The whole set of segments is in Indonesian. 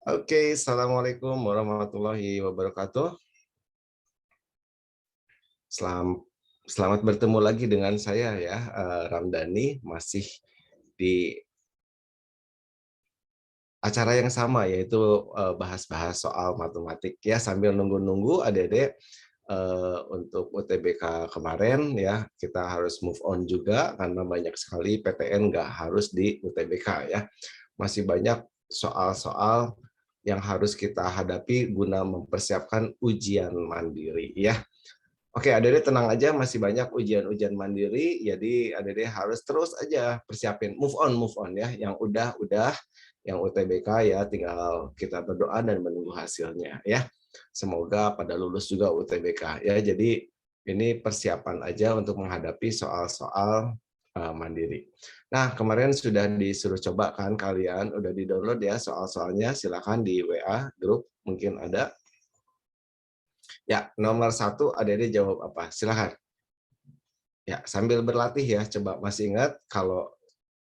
Oke, assalamualaikum warahmatullahi wabarakatuh. Selam- Selamat bertemu lagi dengan saya ya, Ramdhani, masih di acara yang sama yaitu bahas-bahas soal matematik ya sambil nunggu-nunggu adik-adik untuk UTBK kemarin ya kita harus move on juga karena banyak sekali PTN nggak harus di UTBK ya. Masih banyak soal-soal yang harus kita hadapi guna mempersiapkan ujian mandiri ya. Oke, adik-adik tenang aja, masih banyak ujian-ujian mandiri, jadi adik-adik harus terus aja persiapin, move on ya, yang udah, yang UTBK ya, tinggal kita berdoa dan menunggu hasilnya ya. Semoga pada lulus juga UTBK ya, jadi ini persiapan aja untuk menghadapi soal-soal mandiri. Nah, kemarin sudah disuruh coba kan kalian, udah di-download ya soal-soalnya, silakan di WA grup, mungkin ada. Ya, nomor 1 adik-adik jawab apa? Silakan. Ya, sambil berlatih ya, coba masih ingat kalau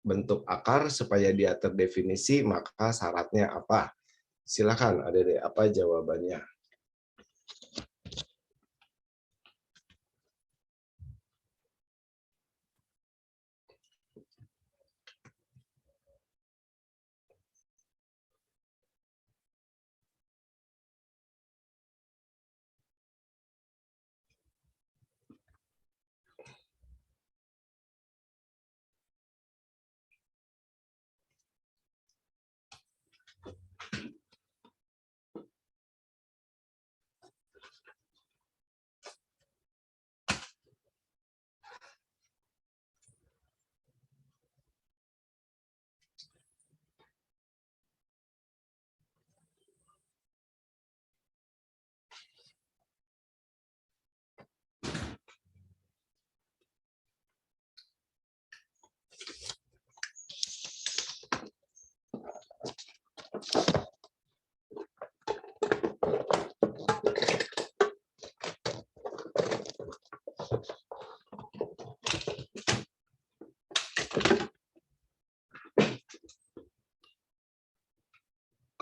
bentuk akar supaya dia terdefinisi, maka syaratnya apa? Silakan adik-adik, apa jawabannya?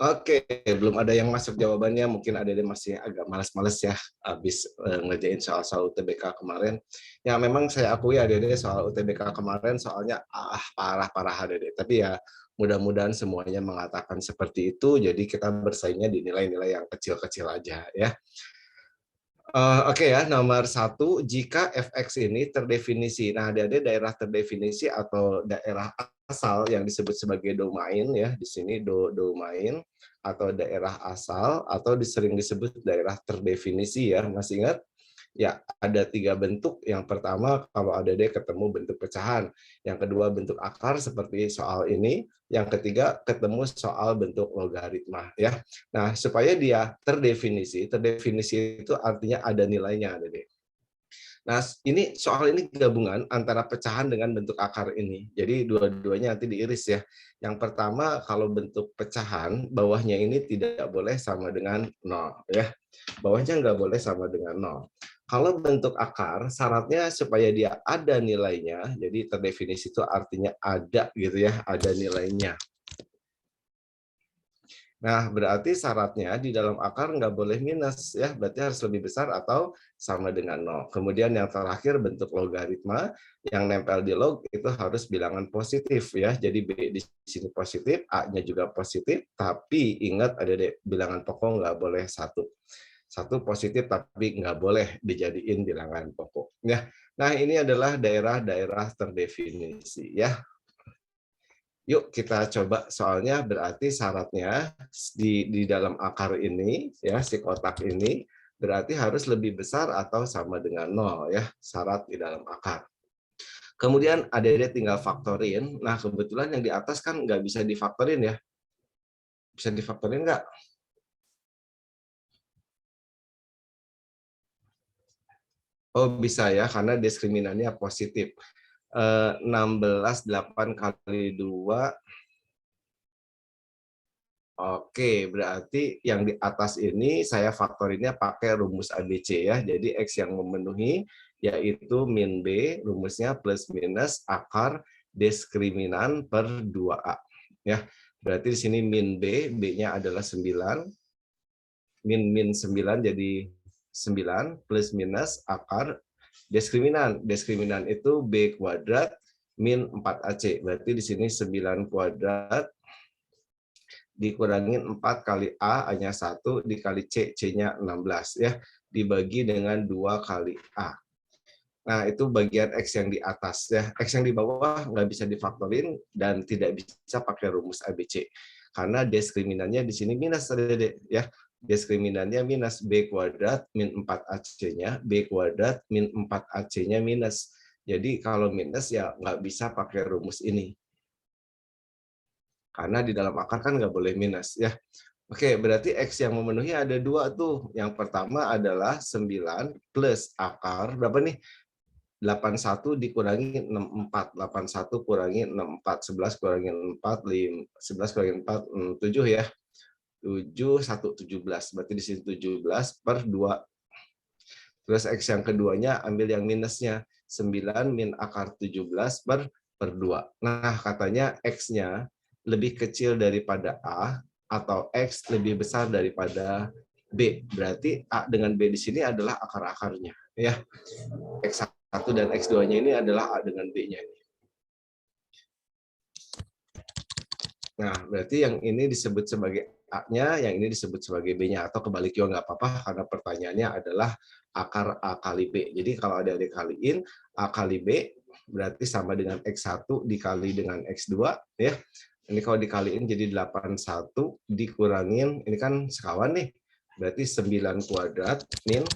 Oke, belum ada yang masuk jawabannya, mungkin adik-adik masih agak malas-males ya, habis ngerjain soal-soal UTBK kemarin. Ya memang saya akui adik-adik soal UTBK kemarin soalnya parah-parah adik-adik, tapi ya mudah-mudahan semuanya mengatakan seperti itu, jadi kita bersaingnya di nilai-nilai yang kecil-kecil aja ya. Oke ya, nomor 1, jika fx ini terdefinisi. Nah, ada daerah terdefinisi atau daerah asal yang disebut sebagai domain ya, di sini domain atau daerah asal atau sering disebut daerah terdefinisi ya. Masih ingat? Ya, ada 3 bentuk. Yang pertama, kalau ada ketemu bentuk pecahan. Yang kedua, bentuk akar seperti soal ini. Yang ketiga, ketemu soal bentuk logaritma. Ya. Nah, supaya dia terdefinisi, terdefinisi itu artinya ada nilainya. Nah, ini soal ini gabungan antara pecahan dengan bentuk akar ini. Jadi dua-duanya nanti diiris ya. Yang pertama, kalau bentuk pecahan, bawahnya ini tidak boleh sama dengan 0. Ya. Bawahnya nggak boleh sama dengan 0. Kalau bentuk akar, syaratnya supaya dia ada nilainya, jadi terdefinisi itu artinya ada gitu ya, ada nilainya. Nah, berarti syaratnya di dalam akar nggak boleh minus, ya, berarti harus lebih besar atau sama dengan 0. Kemudian yang terakhir bentuk logaritma, yang nempel di log itu harus bilangan positif, ya. Jadi B di sini positif, A-nya juga positif, tapi ingat ada bilangan pokok nggak boleh satu. Satu positif tapi nggak boleh dijadiin bilangan pokok. Ya. Nah, ini adalah daerah-daerah terdefinisi, ya. Yuk kita coba soalnya berarti syaratnya di dalam akar ini ya si kotak ini berarti harus lebih besar atau sama dengan 0 ya syarat di dalam akar. Kemudian adik-adik tinggal faktorin. Nah kebetulan yang di atas kan nggak bisa difaktorin ya. Bisa difaktorin nggak? Oh bisa ya karena diskriminannya positif. 16 8 kali 2. Oke, berarti yang di atas ini saya faktorinnya pakai rumus ABC ya. Jadi X yang memenuhi yaitu min B, rumusnya plus minus akar diskriminan per 2A. Ya. Berarti di sini min B, B-nya adalah 9. Min 9 jadi 9 plus minus akar diskriminan. Diskriminan itu B kuadrat min 4AC. Berarti di sini 9 kuadrat dikurangin 4 kali A, A-nya 1, dikali C, C-nya 16 ya. Dibagi dengan 2 kali A. Nah, itu bagian X yang di atas ya. X yang di bawah nggak bisa difaktorin dan tidak bisa pakai rumus ABC. Karena diskriminannya di sini minus ya. Diskriminannya minus B kuadrat min 4AC-nya, B kuadrat min 4AC-nya minus. Jadi kalau minus ya nggak bisa pakai rumus ini. Karena di dalam akar kan nggak boleh minus ya. Oke, berarti X yang memenuhi ada dua tuh. Yang pertama adalah 9 plus akar, berapa nih? 81 dikurangi 64, 81 kurangi 64, 11 kurangi 4, 11 kurangi 4, 7 ya. 7, 1, 17. Berarti di sini 17 per 2. Terus X yang keduanya ambil yang minusnya. 9 min akar 17 per 2. Nah, katanya X-nya lebih kecil daripada A atau X lebih besar daripada B. Berarti A dengan B di sini adalah akar-akarnya. Ya, X1 dan X2-nya ini adalah A dengan B-nya. Nah, berarti yang ini disebut sebagai A-nya, yang ini disebut sebagai B-nya. Atau kebalik juga nggak apa-apa, karena pertanyaannya adalah akar A kali B. Jadi kalau ada dikaliin, A kali B berarti sama dengan X1 dikali dengan X2. Ya. Ini kalau dikaliin jadi 81 dikurangin, ini kan sekawan nih, berarti 9 kuadrat min,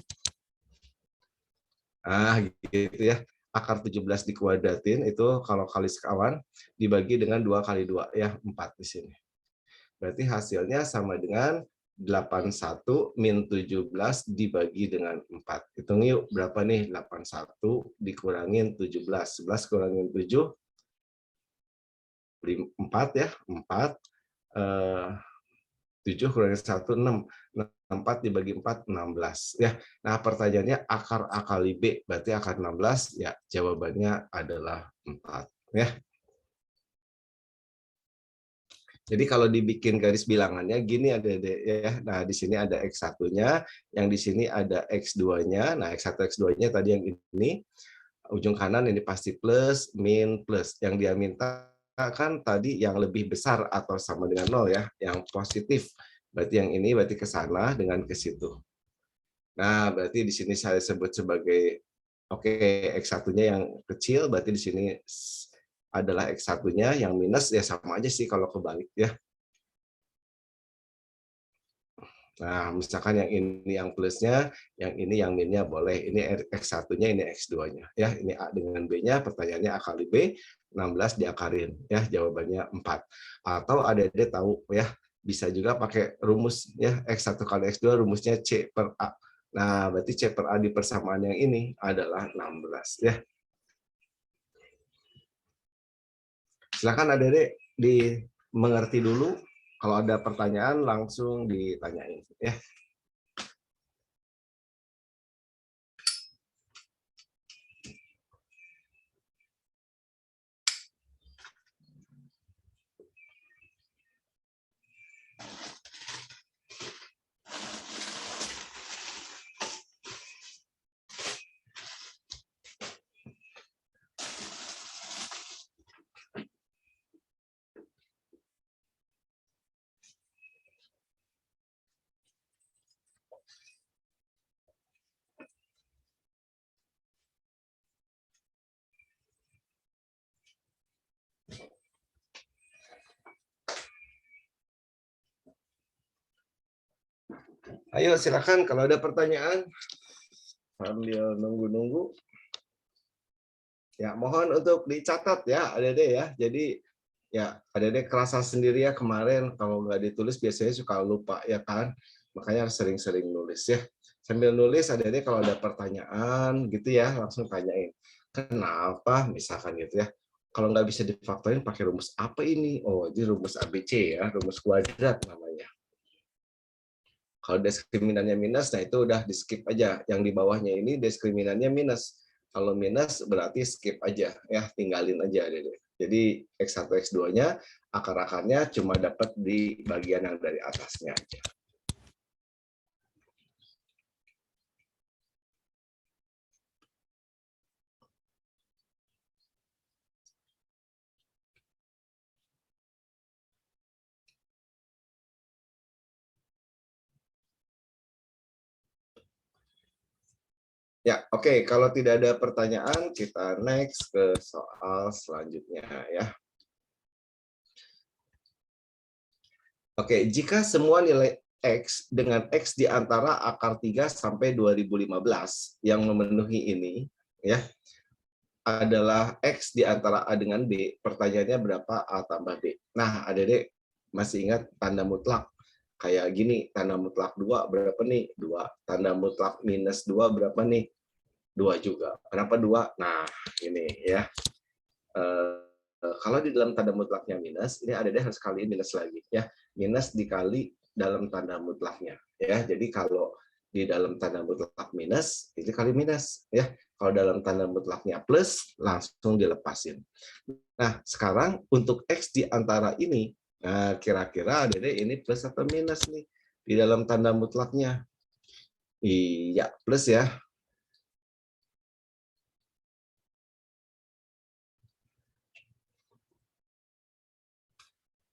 gitu ya. Akar 17 dikuadratin itu kalau kali sekawan dibagi dengan 2 kali 2 ya, 4 di sini. Berarti hasilnya sama dengan 81 min 17 dibagi dengan 4. Hitung yuk berapa nih? 81 dikurangin 17. 11 kurangin 7 4 ya, 4 7 kurangi 1, 6. 4 dibagi 4, 16. Ya. Nah, pertanyaannya akar A kali B, berarti akar 16, ya jawabannya adalah 4. Ya. Jadi kalau dibikin garis bilangannya gini ada ya. Nah, di sini ada X1-nya, yang di sini ada X2-nya. Nah, X1 X2-nya tadi yang ini ujung kanan ini pasti plus, min, plus. Yang dia minta kan tadi yang lebih besar atau sama dengan 0 ya, yang positif. Berarti yang ini berarti ke sana dengan ke situ. Nah, berarti di sini saya sebut sebagai oke, X1-nya yang kecil, berarti di sini adalah X1-nya, yang minus ya sama aja sih kalau kebalik ya. Nah, misalkan yang ini yang plusnya, yang ini yang minnya boleh. Ini X1-nya, ini X2-nya. Ya, ini A dengan B-nya, pertanyaannya A kali B, 16 diakarin. Ya, jawabannya 4. Atau adik-adik tahu ya, bisa juga pakai rumus ya, X1 kali X2 rumusnya C per A. Nah, berarti C per A di persamaan yang ini adalah 16 ya. Silakan adik-adik dimengerti dulu. Kalau ada pertanyaan langsung ditanyain ya. Ayo silakan kalau ada pertanyaan sambil nunggu-nunggu. Ya, mohon untuk dicatat ya, adik-adik ya. Jadi ya, adik-adik kerasa sendiri ya kemarin kalau nggak ditulis biasanya suka lupa ya kan. Makanya harus sering-sering nulis ya. Sambil nulis adik-adik kalau ada pertanyaan gitu ya, langsung tanyain. Kenapa misalkan gitu ya. Kalau nggak bisa difaktorin pakai rumus apa ini? Oh, ini rumus ABC ya, rumus kuadrat namanya. Kalau diskriminannya minus, nah itu udah di skip aja. Yang di bawahnya ini diskriminannya minus. Kalau minus berarti skip aja, ya tinggalin aja. Jadi X1, X2-nya, akar-akarnya cuma dapat di bagian yang dari atasnya aja. Ya, oke. Kalau tidak ada pertanyaan, kita next ke soal selanjutnya ya. Oke, jika semua nilai X dengan X di antara akar 3 sampai 2015 yang memenuhi ini ya adalah X di antara A dengan B, pertanyaannya berapa A tambah B. Nah, adik-adik masih ingat tanda mutlak? Kayak gini, tanda mutlak 2 berapa nih? 2. Tanda mutlak minus 2 berapa nih? 2 juga. Kenapa 2? Nah, ini ya. Kalau di dalam tanda mutlaknya minus, ini adik-adik harus kaliin minus lagi ya. Minus dikali dalam tanda mutlaknya ya. Jadi kalau di dalam tanda mutlak minus, itu kali minus ya. Kalau dalam tanda mutlaknya plus, langsung dilepasin. Nah, sekarang untuk X di antara ini, nah, kira-kira adik-adik ini plus atau minus nih di dalam tanda mutlaknya? Iya, plus ya.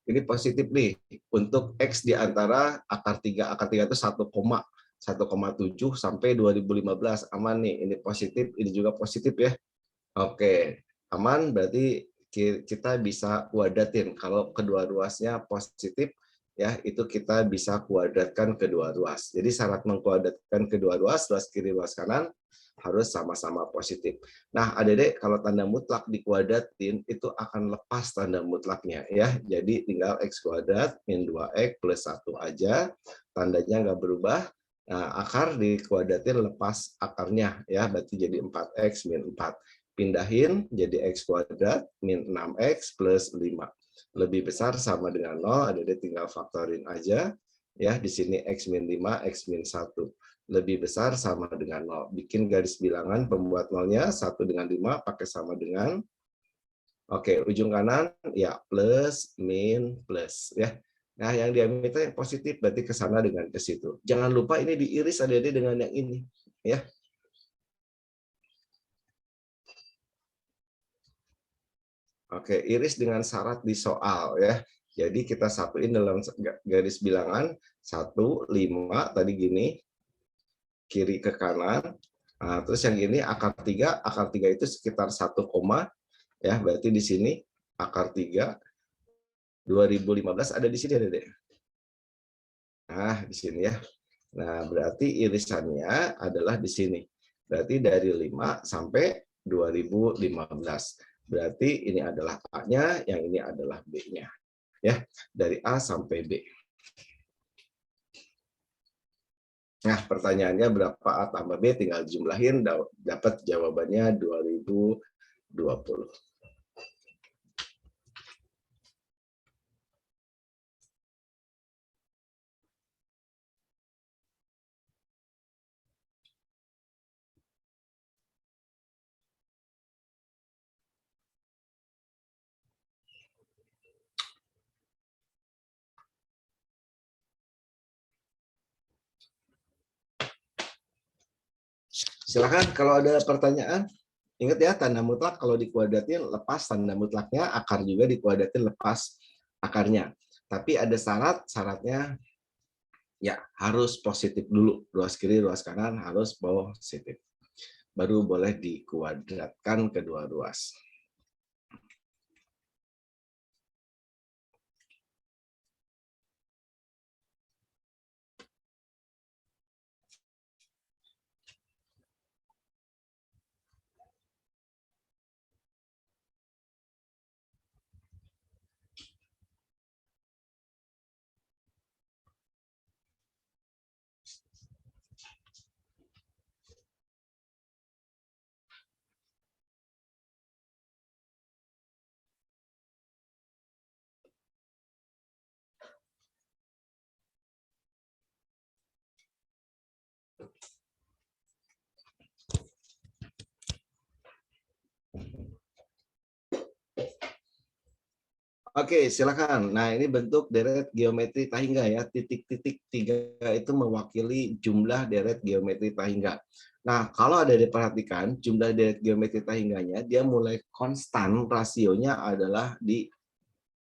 Ini positif nih untuk X di antara akar 3. Akar 3 itu 1,7 sampai 2015. Aman nih, ini positif, ini juga positif ya. Oke, aman berarti kita bisa kuadratin. Kalau kedua ruasnya positif, ya itu kita bisa kuadratkan kedua ruas. Jadi syarat mengkuadratkan kedua ruas, ruas kiri, ruas kanan, harus sama-sama positif. Nah, adik-adik kalau tanda mutlak dikuadratin itu akan lepas tanda mutlaknya ya. Jadi tinggal x kuadrat min 2x plus 1 aja. Tandanya nggak berubah. Nah, akar dikuadratin lepas akarnya ya, berarti jadi 4x min 4. Pindahin jadi x kuadrat min 6x plus 5. Lebih besar sama dengan 0, adik-adik tinggal faktorin aja. Ya, di sini x min 5, x min 1 lebih besar sama dengan 0. Bikin garis bilangan pembuat nolnya 1 dengan 5 pakai sama dengan, oke, ujung kanan ya plus min plus ya. Nah, yang diameter yang positif berarti ke sana dengan ke situ. Jangan lupa ini diiris adik-adik dengan yang ini ya. Oke, iris dengan syarat di soal ya. Jadi kita satuin dalam garis bilangan 1, 5 tadi gini, kiri ke kanan. Nah, terus yang ini akar 3 itu sekitar 1, ya, berarti di sini akar 3 2015 ada di sini ada deh. Nah, di sini ya. Nah, berarti irisannya adalah di sini. Berarti dari 5 sampai 2015. Berarti ini adalah A-nya, yang ini adalah B-nya. Ya, dari A sampai B. Nah, pertanyaannya berapa A tambah B, tinggal jumlahin, dapat jawabannya 2020. Silakan kalau ada pertanyaan. Ingat ya, tanda mutlak kalau dikuadratin lepas tanda mutlaknya, akar juga dikuadratin lepas akarnya. Tapi ada syaratnya ya harus positif dulu. Ruas kiri, ruas kanan harus positif. Baru boleh dikuadratkan kedua ruas. Oke, silakan. Nah, ini bentuk deret geometri Tahingga ya. Titik-titik 3 itu mewakili jumlah deret geometri Tahingga. Nah, kalau ada diperhatikan, jumlah deret geometri Tahingganya, dia mulai konstan, rasionya adalah di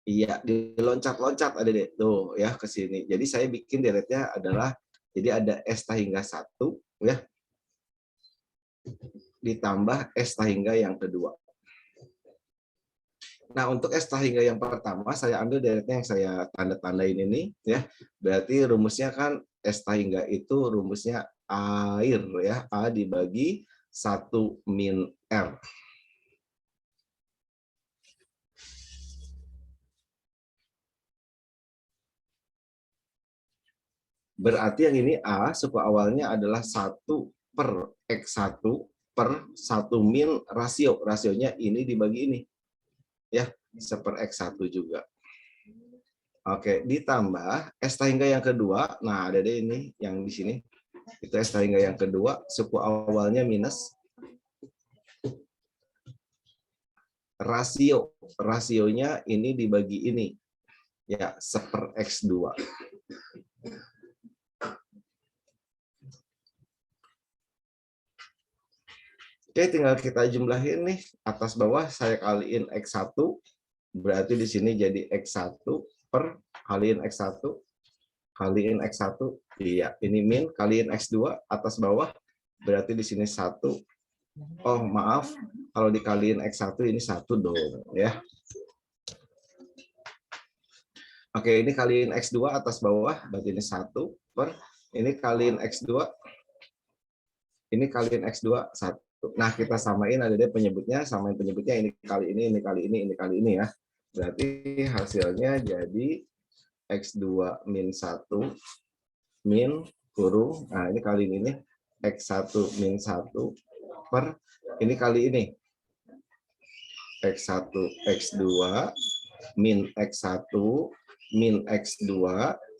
iya, di loncat-loncat ada deh. Tuh ya ke sini. Jadi saya bikin deretnya adalah jadi ada S Tahingga 1 ya, ditambah S Tahingga yang kedua. Nah, untuk S Tahingga yang pertama, saya ambil deretnya yang saya tanda-tandain ini, ya. Berarti rumusnya kan S Tahingga itu rumusnya air, ya. A dibagi 1 min R. Berarti yang ini A, suku awalnya adalah 1 per X1 per 1 min rasio. Rasionya ini dibagi ini, ya. 1 per X1 juga. Oke, ditambah S Tahingga yang kedua. Nah, ada deh ini yang di sini. Itu S Tahingga yang kedua, suku awalnya minus rasio. Rasionya ini dibagi ini. Ya, 1 per X2. Oke, tinggal kita jumlahin nih. Atas bawah saya kaliin X1. Berarti di sini jadi X1 per kaliin X1 kaliin X1. Iya, ini min kaliin X2 atas bawah. Berarti di sini 1. Oh, maaf. Kalau dikaliin X1 ini 1 dong, ya. Oke, ini kaliin X2 atas bawah, berarti ini 1 per ini kaliin X2. Ini kaliin X2 1. Nah, kita samain ada deh penyebutnya, samain penyebutnya ini kali ini kali ini kali ini ya. Berarti hasilnya jadi X2 min 1 min kurung, nah ini kali ini X1 min 1 per ini kali ini X1 X2 min X1 min X2,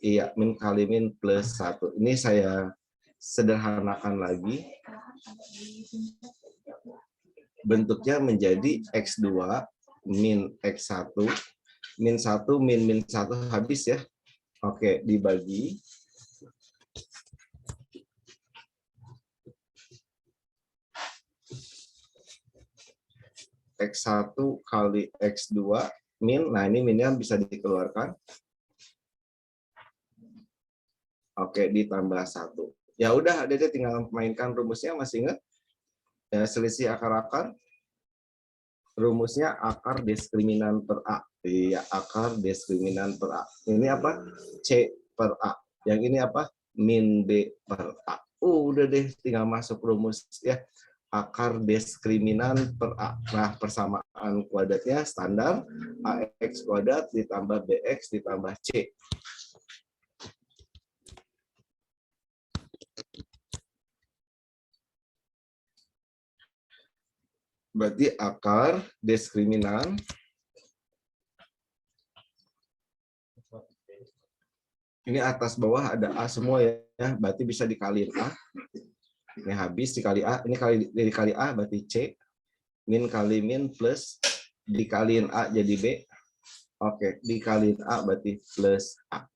iya, min kali min plus 1. Ini saya sederhanakan lagi. Bentuknya menjadi X2 min X1 min 1 min 1 habis ya. Oke, dibagi X1 kali X2 min, nah ini minnya bisa dikeluarkan. Oke, ditambah 1. Ya udah, Dede tinggal mainkan rumusnya, masih ingat? Ya, selisih akar-akar. Rumusnya akar diskriminan per A. Iya, akar diskriminan per A. Ini apa? C per A. Yang ini apa? Min B per A. Udah deh, tinggal masuk rumus ya. Akar diskriminan per A. Nah, persamaan kuadratnya standar AX kuadrat ditambah BX ditambah C. Berarti akar diskriminan ini atas bawah ada A semua ya, berarti bisa dikaliin A. Ini habis dikali A, ini dikali A berarti C. Min kali min plus dikaliin A jadi B. Oke, dikaliin A berarti plus A.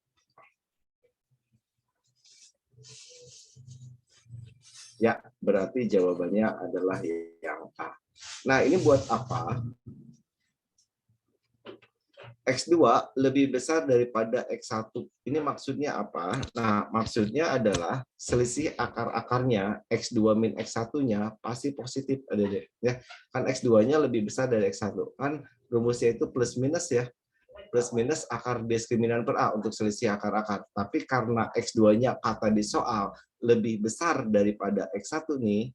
Ya, berarti jawabannya adalah yang A. Nah, ini buat apa? X2 lebih besar daripada X1. Ini maksudnya apa? Nah, maksudnya adalah selisih akar-akarnya X2 min X1-nya pasti positif. Ya. Kan X2-nya lebih besar dari X1. Kan rumusnya itu plus minus ya. Plus minus akar diskriminan per A untuk selisih akar-akar. Tapi karena X2-nya kata di soal lebih besar daripada X1 nih,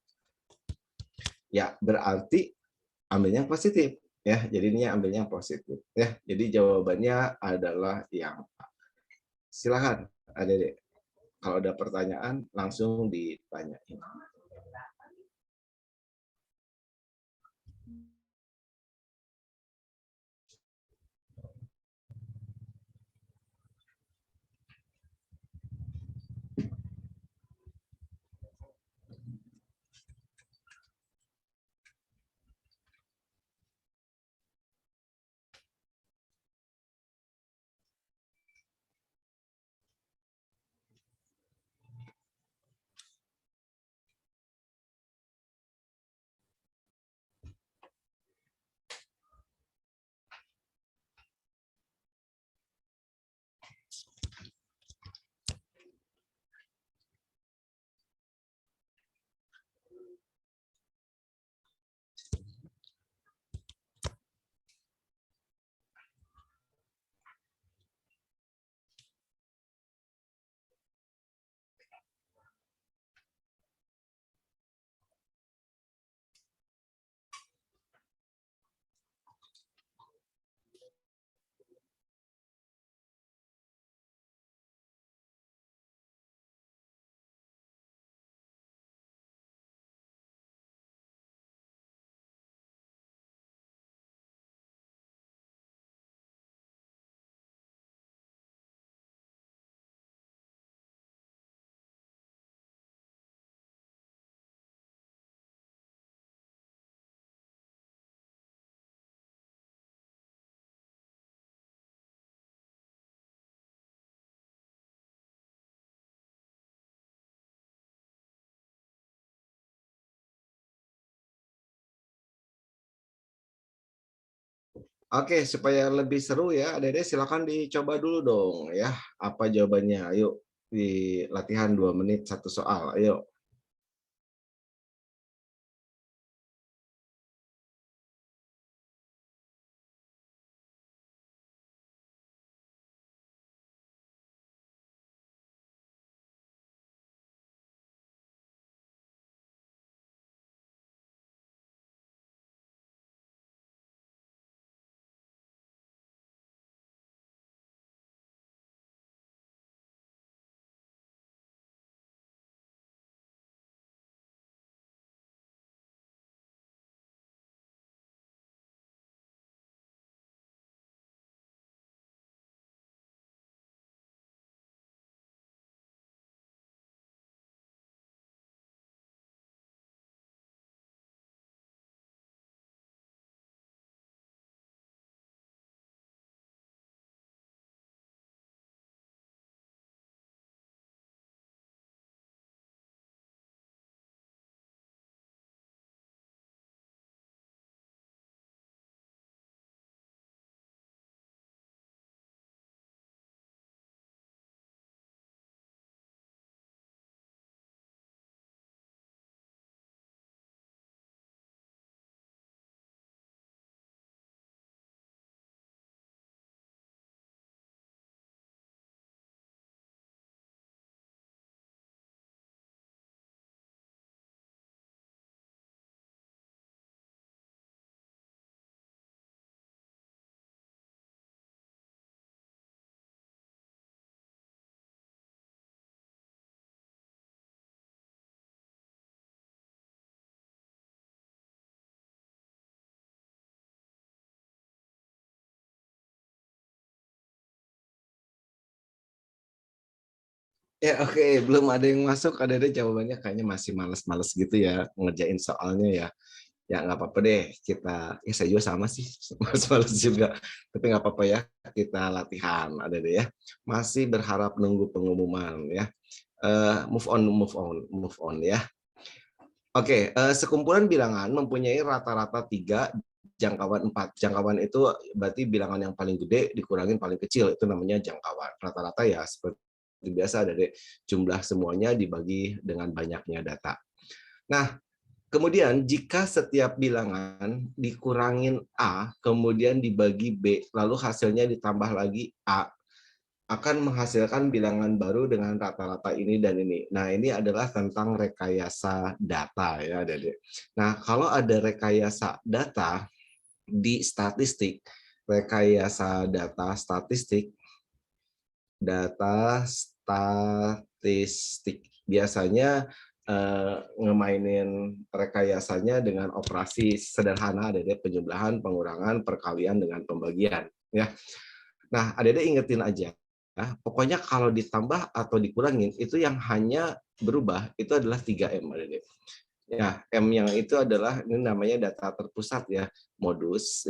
ya berarti ambil yang positif. Ya, jadinya ambil yang positif. Ya, jadi jawabannya adalah yang A. Silakan, Adik. Kalau ada pertanyaan langsung ditanyain. Oke, supaya lebih seru ya, Dede silakan dicoba dulu dong ya. Apa jawabannya? Ayo di latihan 2 menit satu soal. Ayo. Ya oke, belum ada yang masuk, Dede jawabannya kayaknya masih males-males gitu ya ngerjain soalnya ya. Ya nggak apa-apa deh, kita ya saya juga sama sih, males-males juga. Tapi nggak apa-apa ya, kita latihan ada deh ya. Masih berharap nunggu pengumuman ya. Move on, move on, move on ya. Oke, sekumpulan bilangan mempunyai rata-rata 3, jangkauan 4. Jangkauan itu berarti bilangan yang paling gede dikurangin paling kecil, itu namanya jangkauan. Rata-rata ya seperti biasa dari jumlah semuanya dibagi dengan banyaknya data. Nah, kemudian jika setiap bilangan dikurangin A, kemudian dibagi B, lalu hasilnya ditambah lagi A, akan menghasilkan bilangan baru dengan rata-rata ini dan ini. Nah, ini adalah tentang rekayasa data ya, Dede. Nah, kalau ada rekayasa data di statistik, rekayasa data statistik biasanya ngemainin rekayasanya dengan operasi sederhana, Dede, penjumlahan, pengurangan, perkalian dengan pembagian ya. Nah, Adede ingetin aja, ya, pokoknya kalau ditambah atau dikurangin itu yang hanya berubah itu adalah 3M, Adede. Ya, M yang itu adalah ini namanya data terpusat ya, modus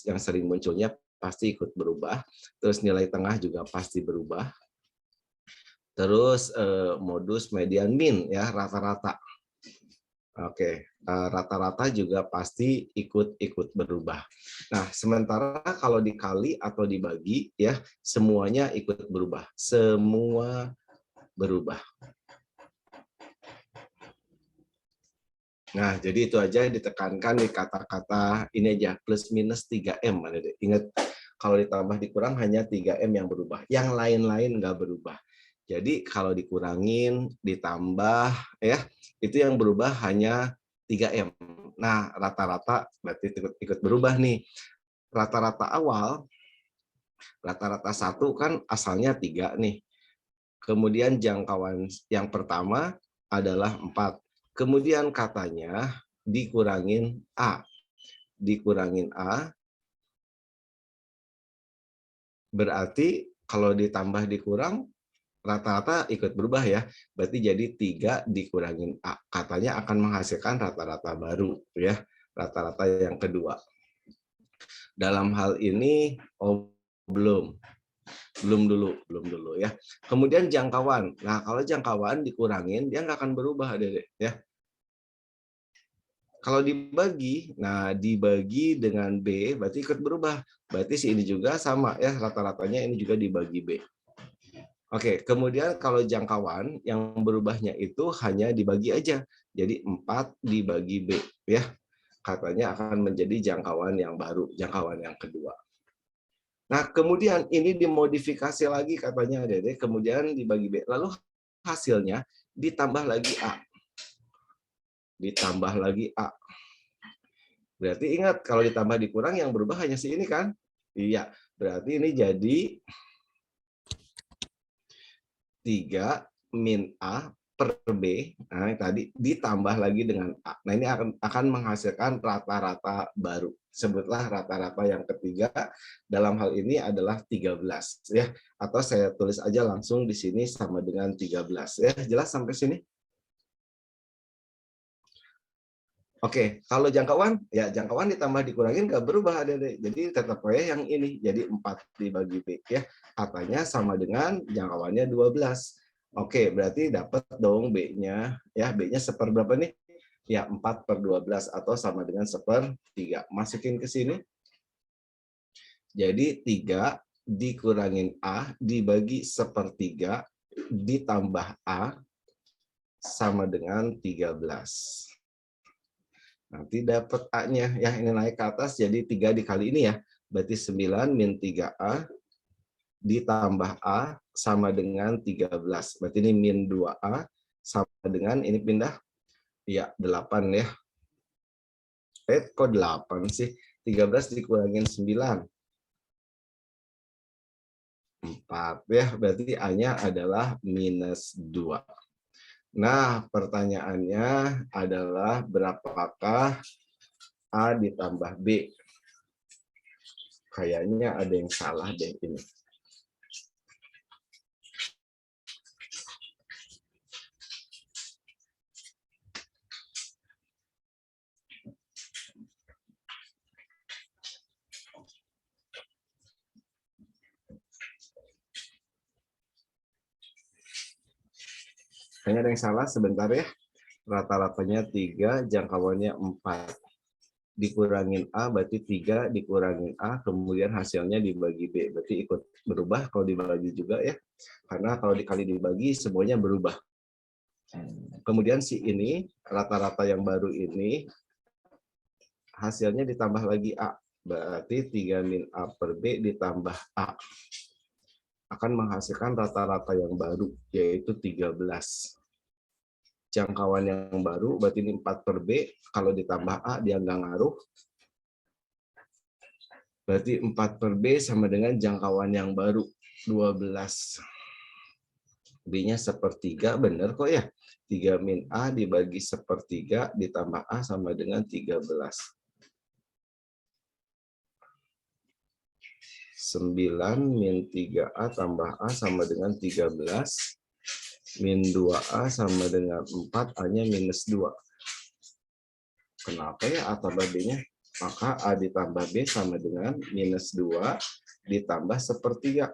yang sering munculnya pasti ikut berubah. Terus nilai tengah juga pasti berubah. Terus modus median min ya, rata-rata. Oke, rata-rata juga pasti ikut berubah. Nah, sementara kalau dikali atau dibagi ya, semuanya ikut berubah. Semua berubah. Nah, jadi itu aja ditekankan di kata-kata ini aja, plus minus 3M. Ingat, kalau ditambah dikurang hanya 3M yang berubah. Yang lain-lain nggak berubah. Jadi kalau dikurangin, ditambah, ya itu yang berubah hanya 3M. Nah, rata-rata berarti ikut berubah nih. Rata-rata awal, rata-rata 1 kan asalnya 3 nih. Kemudian jangkauan yang pertama adalah 4. Kemudian katanya dikurangin A. Dikurangin A berarti kalau ditambah dikurang rata-rata ikut berubah ya. Berarti jadi 3 dikurangin A. Katanya akan menghasilkan rata-rata baru ya. Rata-rata yang kedua. Dalam hal ini belum. Belum dulu ya. Kemudian jangkauan. Nah, kalau jangkauan dikurangin dia nggak akan berubah, Dede ya. Kalau dibagi, nah dibagi dengan B berarti ikut berubah. Berarti si ini juga sama ya, rata-ratanya ini juga dibagi B. Oke, kemudian kalau jangkauan yang berubahnya itu hanya dibagi aja. Jadi 4 dibagi B ya. Katanya akan menjadi jangkauan yang baru, jangkauan yang kedua. Nah, kemudian ini dimodifikasi lagi katanya Dede, kemudian dibagi B. Lalu hasilnya ditambah lagi A. Ditambah lagi A. Berarti ingat, kalau ditambah dikurang yang berubah hanya si ini kan? Iya, berarti ini jadi 3 min A per B. Nah, tadi ditambah lagi dengan A. Nah, ini akan menghasilkan rata-rata baru. Sebutlah rata-rata yang ketiga, dalam hal ini adalah 13 ya. Atau saya tulis aja langsung di sini sama dengan 13 ya. Jelas sampai sini? Oke, kalau jangkauan, ya jangkauan ditambah dikurangin nggak berubah Dede. Jadi tetap aja yang ini, jadi 4 dibagi B ya. Katanya sama dengan jangkauannya 12. Oke, berarti dapat dong B-nya. Ya, B-nya seperberapa nih? Ya, 4 per 12 atau sama dengan 1/3. Masukin ke sini. Jadi 3 dikurangin A dibagi 1/3 ditambah A sama dengan 13. Nanti dapat A-nya. Ya, ini naik ke atas jadi 3 dikali ini ya. Berarti 9 min 3A ditambah A sama dengan 13. Berarti ini min 2A sama dengan ini pindah. Ya, 8 ya. Kok 8 sih? 13 dikurangin 9. 4 ya. Berarti A-nya adalah minus 2. Nah, pertanyaannya adalah berapakah A ditambah B? Kayaknya ada yang salah deh ini. Kayaknya ada yang salah sebentar ya. Rata-ratanya 3, jangkauannya 4. Dikurangin A berarti 3 dikurangin A, kemudian hasilnya dibagi B. Berarti ikut berubah kalau dibagi juga ya. Karena kalau dikali dibagi semuanya berubah. Kemudian si ini, rata-rata yang baru ini, hasilnya ditambah lagi A. Berarti 3 min A per B ditambah A. Akan menghasilkan rata-rata yang baru, yaitu 13. Jangkauan yang baru, berarti ini 4 per B, kalau ditambah A dia nggak ngaruh. Berarti 4 per B sama dengan jangkauan yang baru, 12. B-nya 1/3, benar kok ya. 3 min A dibagi 1/3 ditambah A sama dengan 13. 9 min 3A tambah A sama dengan 13. Min 2A sama dengan 4, A-nya minus 2. Kenapa ya A tambah B-nya? Maka A ditambah B sama dengan minus 2 ditambah 1/3.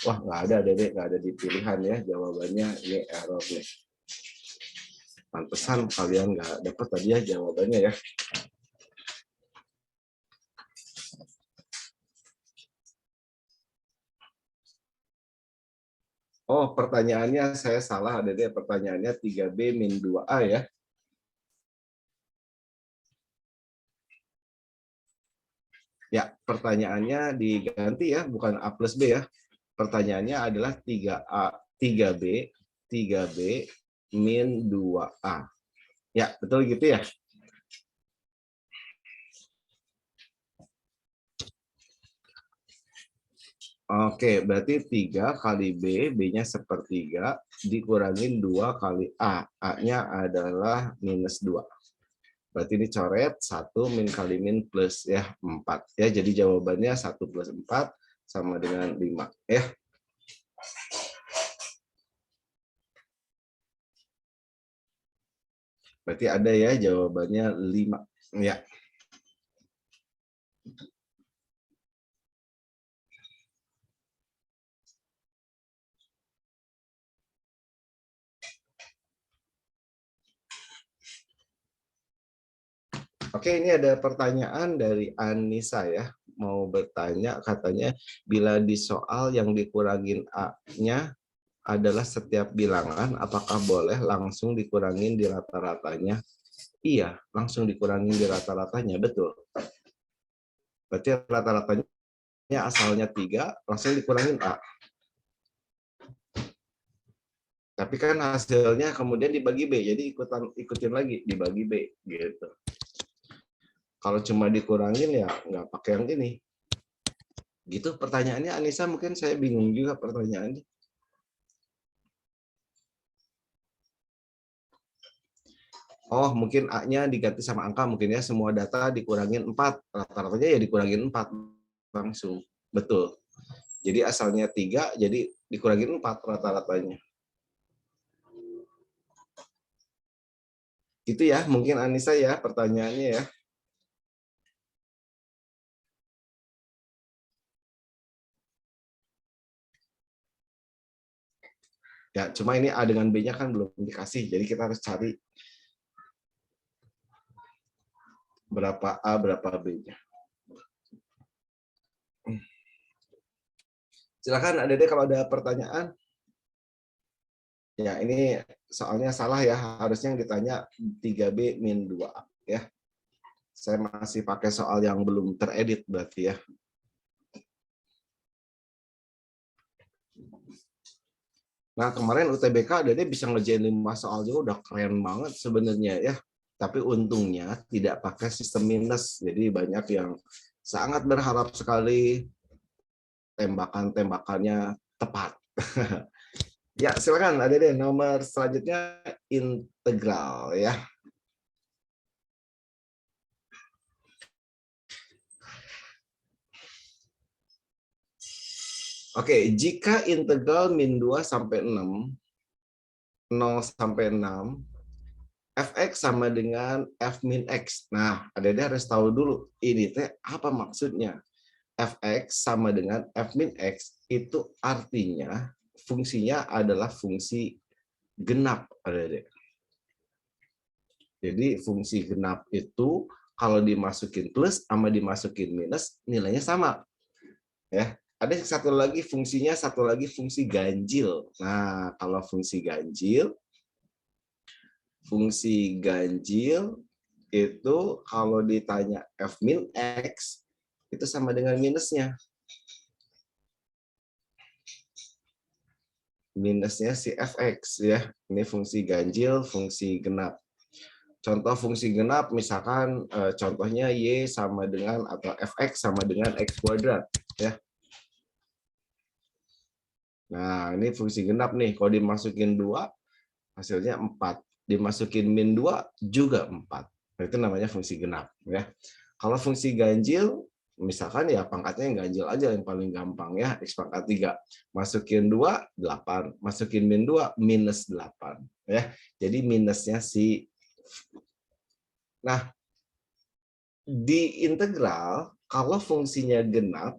Wah, nggak ada, Dedek. Nggak ada di pilihan ya. Jawabannya ini error nih. Pantesan kalian nggak dapat tadi ya jawabannya ya. Oh, pertanyaannya saya salah, Dedek. Pertanyaannya 3B min 2A ya. Ya, pertanyaannya diganti ya, bukan A plus B ya. Pertanyaannya adalah 3A, 3B, 3B min 2A. Ya, betul gitu ya? Oke, berarti 3 kali B, B-nya 1/3, dikurangin 2 kali A. A-nya adalah minus 2. Berarti ini coret 1 min kali min plus ya 4. Ya, jadi jawabannya 1 plus 4 sama dengan 5 ya. Berarti ada ya jawabannya 5 ya. Oke, ini ada pertanyaan dari Anissa ya. Mau bertanya, katanya bila di soal yang dikurangin A-nya adalah setiap bilangan, apakah boleh langsung dikurangin di rata-ratanya? Iya, langsung dikurangin di rata-ratanya, betul. Berarti rata-ratanya asalnya 3, langsung dikurangin A. Tapi kan hasilnya kemudian dibagi B, jadi ikutin lagi dibagi B gitu. Kalau cuma dikurangin ya nggak pakai yang ini. Gitu pertanyaannya Anissa, mungkin saya bingung juga pertanyaannya. Oh, mungkin A-nya diganti sama angka, mungkin ya semua data dikurangin 4. Rata-ratanya ya dikurangin 4 langsung. Betul. Jadi asalnya 3, jadi dikurangin 4 rata-ratanya. Gitu ya, mungkin Anissa ya pertanyaannya ya. Ya, cuma ini A dengan B-nya kan belum dikasih, jadi kita harus cari berapa A, berapa B-nya. Silakan Dede kalau ada pertanyaan. Ya, ini soalnya salah ya, harusnya yang ditanya 3B min 2A ya. Saya masih pakai soal yang belum teredit berarti ya. Nah, kemarin UTBK Dede bisa ngerjain 5 soal juga udah keren banget sebenarnya ya. Tapi untungnya tidak pakai sistem minus. Jadi banyak yang sangat berharap sekali tembakan-tembakannya tepat. Ya, silakan ada deh nomor selanjutnya integral ya. Oke, jika integral min 2 sampai 6, 0 sampai 6, fx sama dengan f min x. Nah, ada harus tahu dulu ini teh apa maksudnya. Fx sama dengan f min x itu artinya fungsinya adalah fungsi genap, ada. Jadi fungsi genap itu kalau dimasukin plus sama dimasukin minus nilainya sama. Ya, ada satu lagi fungsinya, satu lagi fungsi ganjil. Nah, kalau fungsi ganjil itu kalau ditanya f min x itu sama dengan minusnya. Minusnya si fx ya. Ini fungsi ganjil, fungsi genap. Contoh fungsi genap misalkan contohnya y sama dengan atau fx sama dengan x kuadrat ya. Nah, ini fungsi genap nih. Kalau dimasukin 2, hasilnya 4. Dimasukin min 2, juga 4. Nah, itu namanya fungsi genap. Ya. Kalau fungsi ganjil, misalkan ya pangkatnya yang ganjil aja yang paling gampang ya. X pangkat 3. Masukin 2, 8. Masukin min 2, minus 8. Ya. Jadi minusnya si. Nah, di integral, kalau fungsinya genap,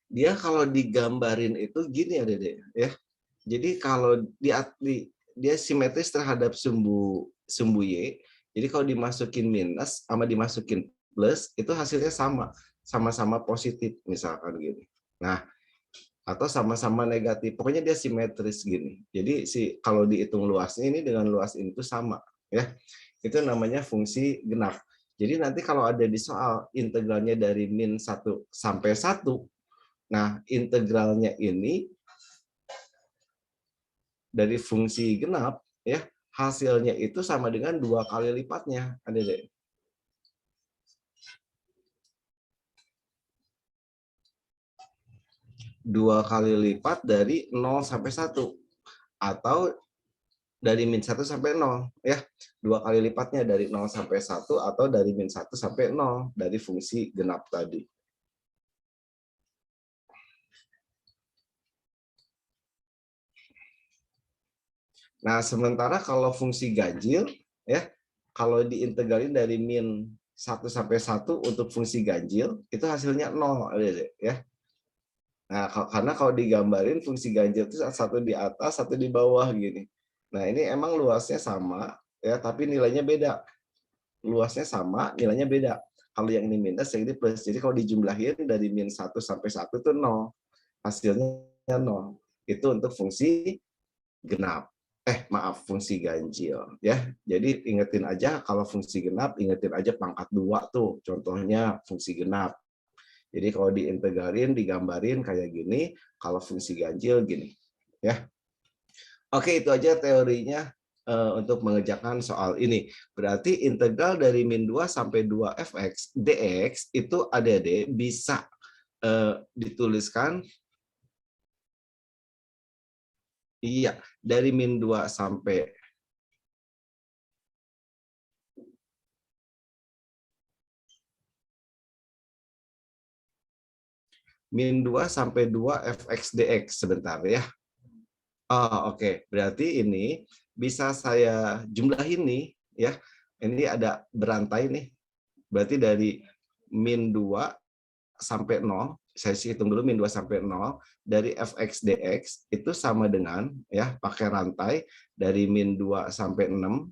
dia kalau digambarin itu gini ya Dede ya. Jadi kalau dia simetris terhadap sumbu y. Jadi kalau dimasukin minus sama dimasukin plus itu hasilnya sama-sama positif misalkan gini. Nah, atau sama-sama negatif. Pokoknya dia simetris gini. Jadi kalau dihitung luasnya ini dengan luas ini tuh sama ya. Itu namanya fungsi genap. Jadi nanti kalau ada di soal integralnya dari min 1 sampai 1, nah, integralnya ini dari fungsi genap ya, hasilnya itu sama dengan 2 kali lipatnya, Adik. 2 kali lipat dari 0 sampai 1 atau dari min 1 sampai 0 ya. 2 kali lipatnya dari 0 sampai 1 atau dari min 1 sampai 0 dari fungsi genap tadi. Nah, sementara kalau fungsi ganjil ya, kalau diintegralin dari min 1 sampai 1 untuk fungsi ganjil, itu hasilnya 0 ya. Nah, karena kalau digambarin fungsi ganjil itu satu di atas, satu di bawah gini. Nah, ini emang luasnya sama ya, tapi nilainya beda. luasnya sama, nilainya beda. Kalau yang ini minus, yang ini plus. Jadi kalau dijumlahin dari min 1 sampai 1 itu 0. Hasilnya 0. Itu untuk fungsi genap. Maaf, fungsi ganjil. Ya. Jadi ingetin aja kalau fungsi genap, ingetin aja pangkat 2 tuh. Contohnya fungsi genap. Jadi kalau diintegralin, digambarin kayak gini, kalau fungsi ganjil gini. Ya. Oke, itu aja teorinya untuk mengerjakan soal ini. Berarti integral dari min 2 sampai 2 fx dx itu adik-adik bisa dituliskan iya dari min 2 sampai min 2 sampai 2 fx dx sebentar ya. Oh, oke. Berarti ini bisa saya jumlahin nih ya. Ini ada berantai nih. Berarti dari min 2 sampai 0, saya hitung dulu min 2 sampai 0, dari fx dx itu sama dengan, ya pakai rantai, dari min 2 sampai 6.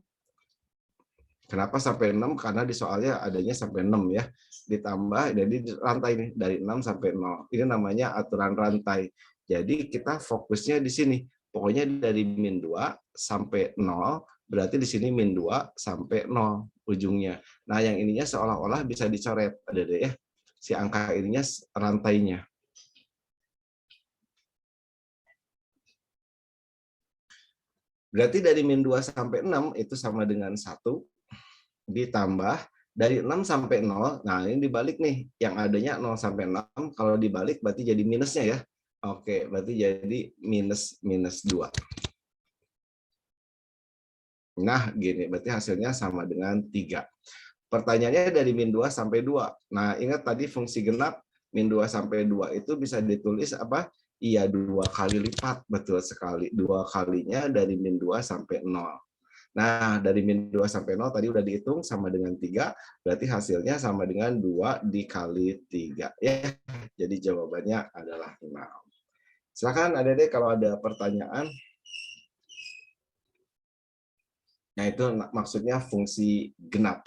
Kenapa sampai 6? Karena di soalnya adanya sampai 6 ya. Ditambah, jadi rantai ini, dari 6 sampai 0. Ini namanya aturan rantai. Jadi kita fokusnya di sini. Pokoknya dari min 2 sampai 0, berarti di sini min 2 sampai 0 ujungnya. Nah yang ininya seolah-olah bisa dicoret. Ada deh ya. Si angka ininya rantainya. Berarti dari min 2 sampai 6 itu sama dengan 1 ditambah dari 6 sampai 0. Nah, ini dibalik nih. Yang adanya 0 sampai 6, kalau dibalik berarti jadi minusnya ya. Oke, berarti jadi minus 2. Nah, gini, berarti hasilnya sama dengan 3. Pertanyaannya dari min 2 sampai 2. Nah, ingat tadi fungsi genap min 2 sampai 2 itu bisa ditulis apa? Iya, 2 kali lipat, betul sekali. 2 kalinya dari min 2 sampai 0. Nah, dari min 2 sampai 0 tadi udah dihitung sama dengan 3, berarti hasilnya sama dengan 2 dikali 3. Ya, jadi jawabannya adalah 6. Silakan adik-adik kalau ada pertanyaan. Nah, itu maksudnya fungsi genap.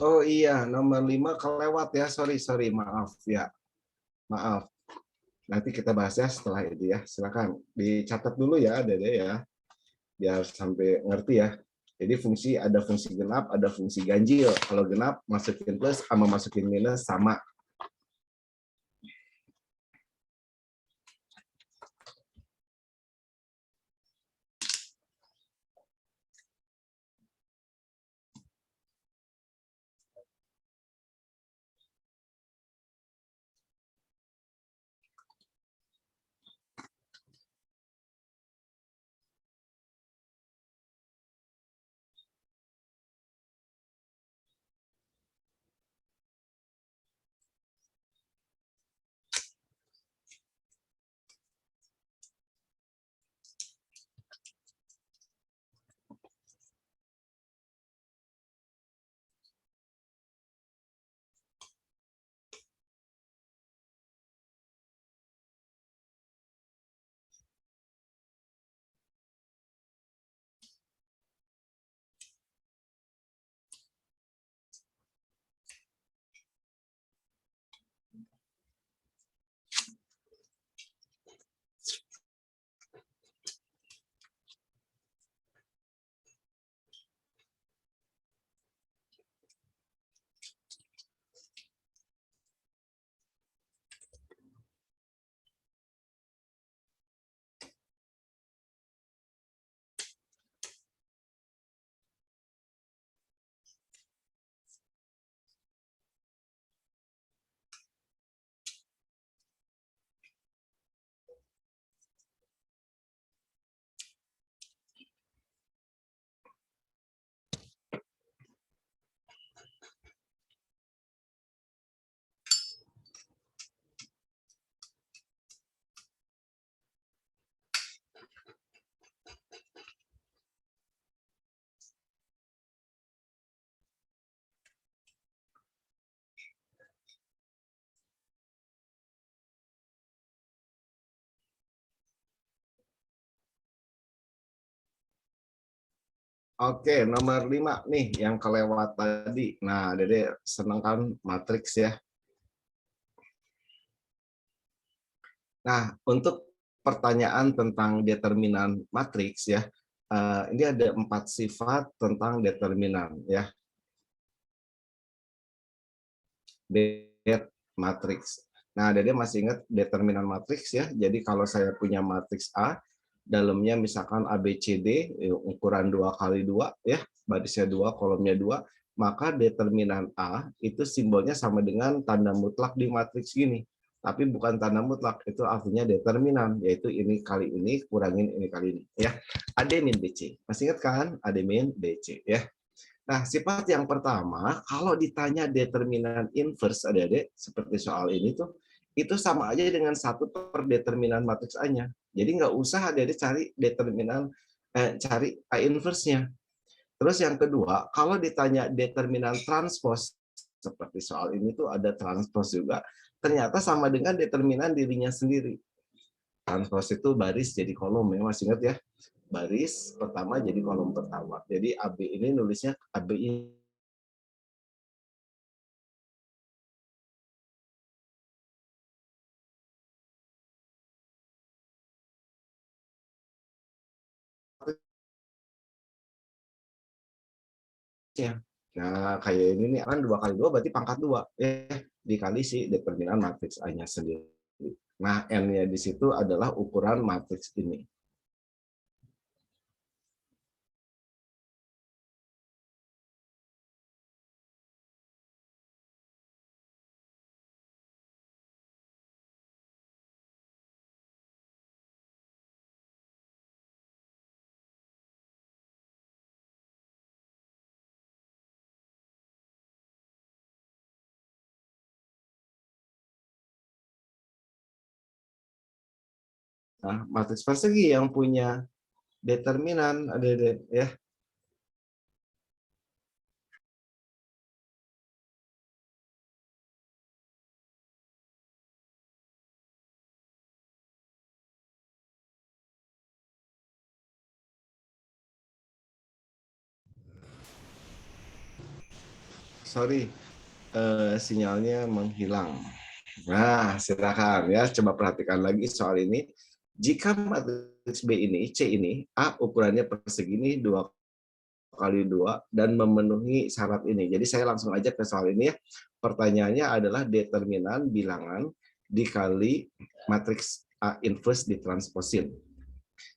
Oh iya, nomor 5 kelewat ya. Sorry, maaf ya. Maaf. Nanti kita bahasnya setelah itu ya. Silakan dicatat dulu ya, Dede ya. Biar sampai ngerti ya. Jadi ada fungsi genap, ada fungsi ganjil. Kalau genap masukin plus sama masukin minus sama. Oke, nomor 5 nih yang kelewat tadi. Nah, Dede seneng kan matriks ya. Nah, untuk pertanyaan tentang determinan matriks ya, ini ada 4 sifat tentang determinan ya, det matriks. Nah, Dede masih ingat determinan matriks ya. Jadi kalau saya punya matriks A, dalamnya misalkan A, B, C, D, ukuran 2 kali 2 ya, barisnya 2, kolomnya 2, maka determinan A itu simbolnya sama dengan tanda mutlak di matriks gini. Tapi bukan tanda mutlak, itu artinya determinan, yaitu ini kali ini kurangin ini kali ini ya. AD min BC. Masih ingat kan? AD min BC ya. Nah, sifat yang pertama, kalau ditanya determinan inverse, adik-adik, seperti soal ini tuh, itu sama aja dengan 1 per determinan matriks A-nya. Jadi nggak usah adik-adik cari determinan, cari A inverse-nya. Terus yang kedua, kalau ditanya determinan transpose, seperti soal ini tuh ada transpose juga, ternyata sama dengan determinan dirinya sendiri. Transpose itu baris jadi kolom ya, masih ingat ya? Baris pertama jadi kolom pertama. Jadi AB ini nulisnya AB ini. Nah, kayak ini nih kan 2 kali 2 berarti pangkat 2 dikali si determinan matriks A-nya sendiri. Nah, N-nya di situ adalah ukuran matriks ini. Nah, matriks persegi yang punya determinan ada ya. Sorry, sinyalnya menghilang. Nah, silakan ya, coba perhatikan lagi soal ini. Jika matriks B ini, C ini, A ukurannya persegi ini 2 kali 2 dan memenuhi syarat ini. Jadi saya langsung aja ke soal ini ya. Pertanyaannya adalah determinan bilangan dikali matriks A inverse ditransposin.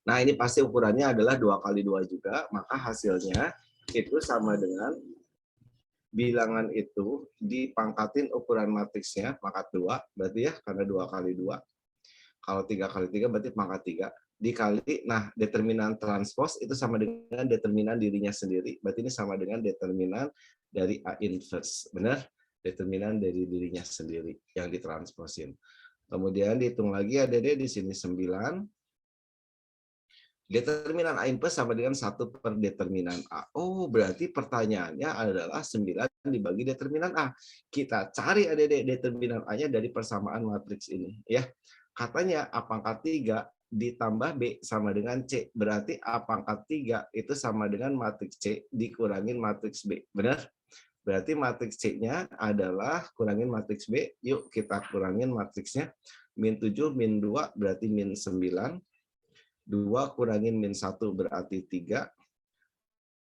Nah, ini pasti ukurannya adalah 2 kali 2 juga, maka hasilnya itu sama dengan bilangan itu dipangkatin ukuran matriksnya, pangkat 2, berarti ya, karena 2 kali 2. Kalau 3 kali 3 berarti pangkat 3. Dikali, nah determinan transpose itu sama dengan determinan dirinya sendiri. Berarti ini sama dengan determinan dari A inverse. Benar? Determinan dari dirinya sendiri yang ditransposin. Kemudian dihitung lagi ada di sini 9. Determinan A inverse sama dengan 1 per determinan A. Oh, berarti pertanyaannya adalah 9 dibagi determinan A. Kita cari adik determinan A-nya dari persamaan matriks ini. Ya, katanya A pangkat 3 ditambah B sama dengan C. Berarti A pangkat 3 itu sama dengan matriks C dikurangin matriks B. Benar? Berarti matriks C-nya adalah kurangin matriks B. Yuk kita kurangin matriksnya. Min 7, min 2 berarti min 9. 2 kurangin min 1 berarti 3.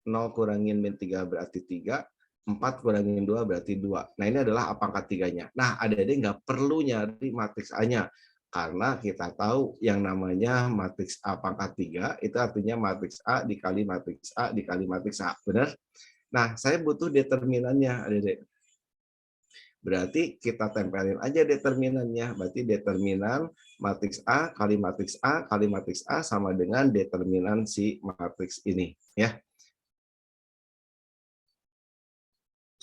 0 kurangin min 3 berarti 3. 4 kurangin 2 berarti 2. Nah, ini adalah A pangkat 3-nya. Nah, adik-adik nggak perlu nyari matriks A-nya. Karena kita tahu yang namanya matriks A pangkat 3 itu artinya matriks A dikali matriks A dikali matriks A. Benar? Nah, saya butuh determinannya, adik-adik. Berarti kita tempelin aja determinannya. Berarti determinan matriks A kali matriks A kali matriks A sama dengan determinan si matriks ini. Ya.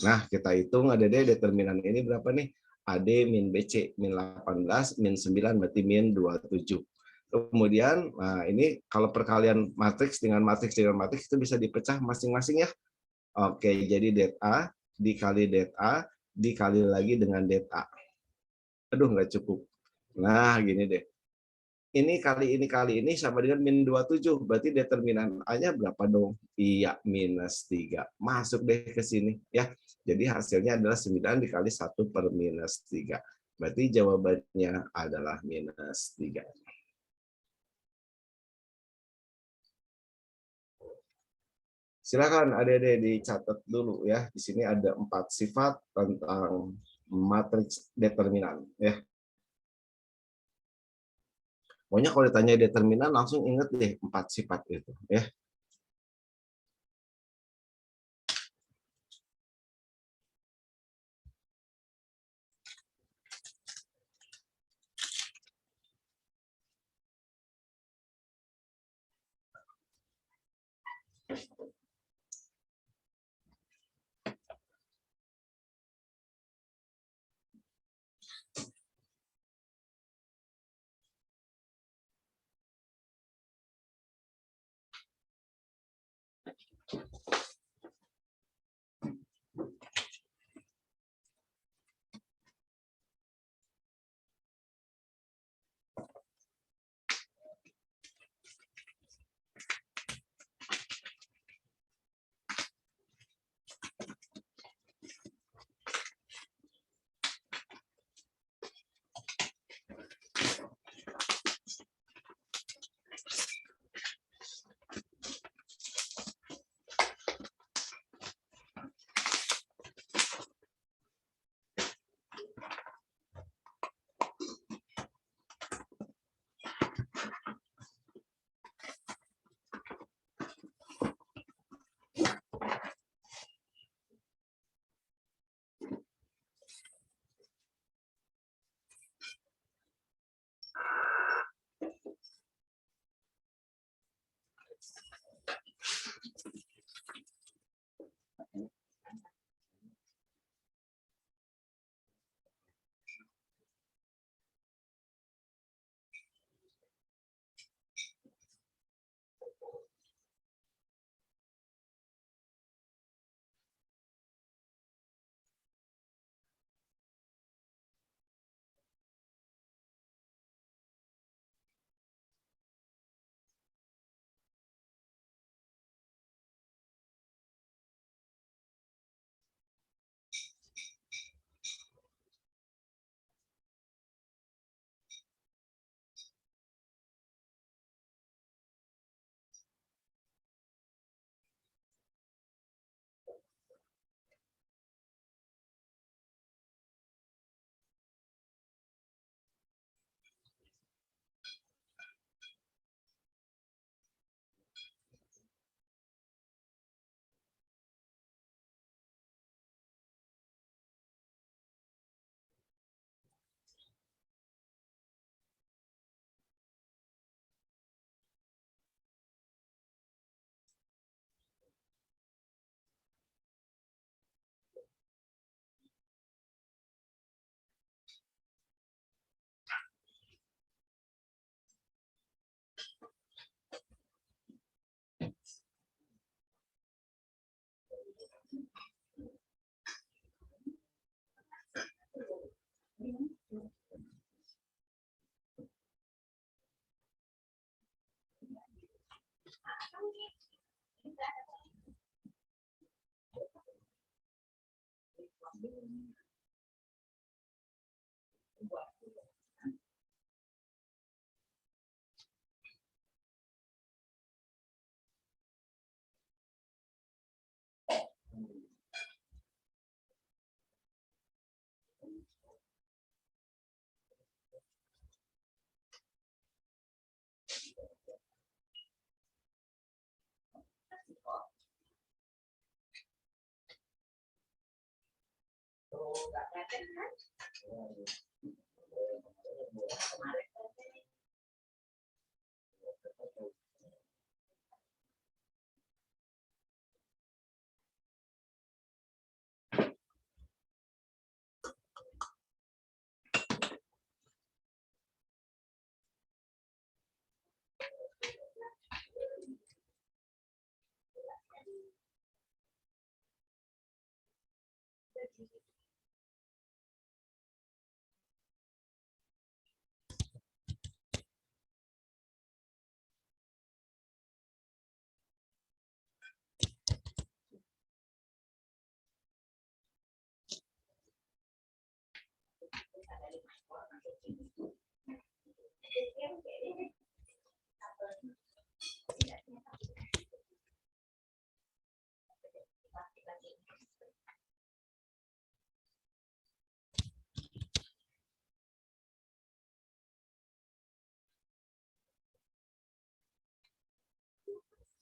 Nah, kita hitung ada deh determinan ini berapa nih? AD min BC min 18 min 9 berarti min 27. Kemudian, nah ini kalau perkalian matriks dengan matriks itu bisa dipecah masing-masing ya. Oke, jadi det A dikali det A dikali lagi dengan det A. Aduh, nggak cukup. Nah, gini deh. ini sama dengan min 27. Berarti determinan A-nya berapa dong? Iya, -3. Masuk deh ke sini ya. Jadi hasilnya adalah 9 dikali 1 per -3. Berarti jawabannya adalah -3. Silakan adik-adik dicatat dulu ya. Di sini ada 4 sifat tentang matriks determinan ya. Pokoknya kalau ditanya determinan langsung inget deh 4 sifat itu ya.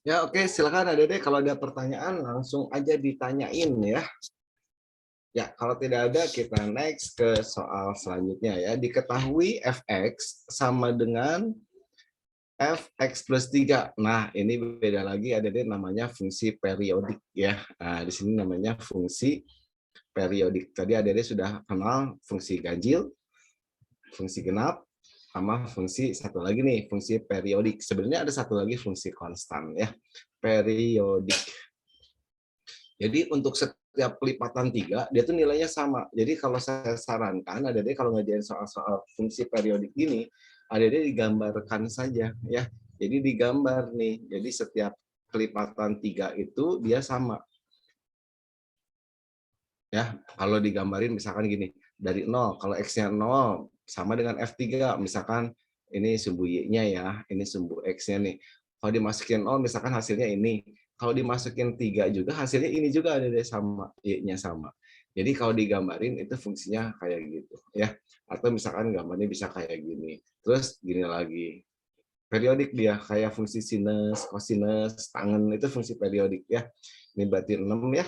Ya, oke, silakan Adede kalau ada pertanyaan langsung aja ditanyain ya. Ya, kalau tidak ada kita next ke soal selanjutnya ya. Diketahui fx sama dengan fx plus 3. Nah, ini beda lagi Adede namanya fungsi periodik ya. Nah, di sini namanya fungsi periodik. Tadi Adede sudah kenal fungsi ganjil, fungsi genap, sama fungsi satu lagi nih, fungsi periodik. Sebenarnya ada satu lagi fungsi konstan ya, periodik. Jadi untuk setiap pelipatan 3, dia tuh nilainya sama. Jadi kalau saya sarankan, Adede kalau ngerjain soal-soal fungsi periodik gini, Adede digambarkan saja ya. Jadi digambar nih. Jadi setiap pelipatan 3 itu dia sama. Ya, kalau digambarin misalkan gini, dari 0, kalau X-nya 0 sama dengan F3, misalkan ini sumbu Y-nya ya, ini sumbu X-nya nih. Kalau dimasukin 0 misalkan hasilnya ini. Kalau dimasukin 3 juga hasilnya ini juga ada deh sama, Y-nya sama. Jadi kalau digambarin itu fungsinya kayak gitu ya. Atau misalkan gambarnya bisa kayak gini. Terus gini lagi. Periodik dia kayak fungsi sinus, kosinus, tangen itu fungsi periodik ya. Ini berarti 6 ya.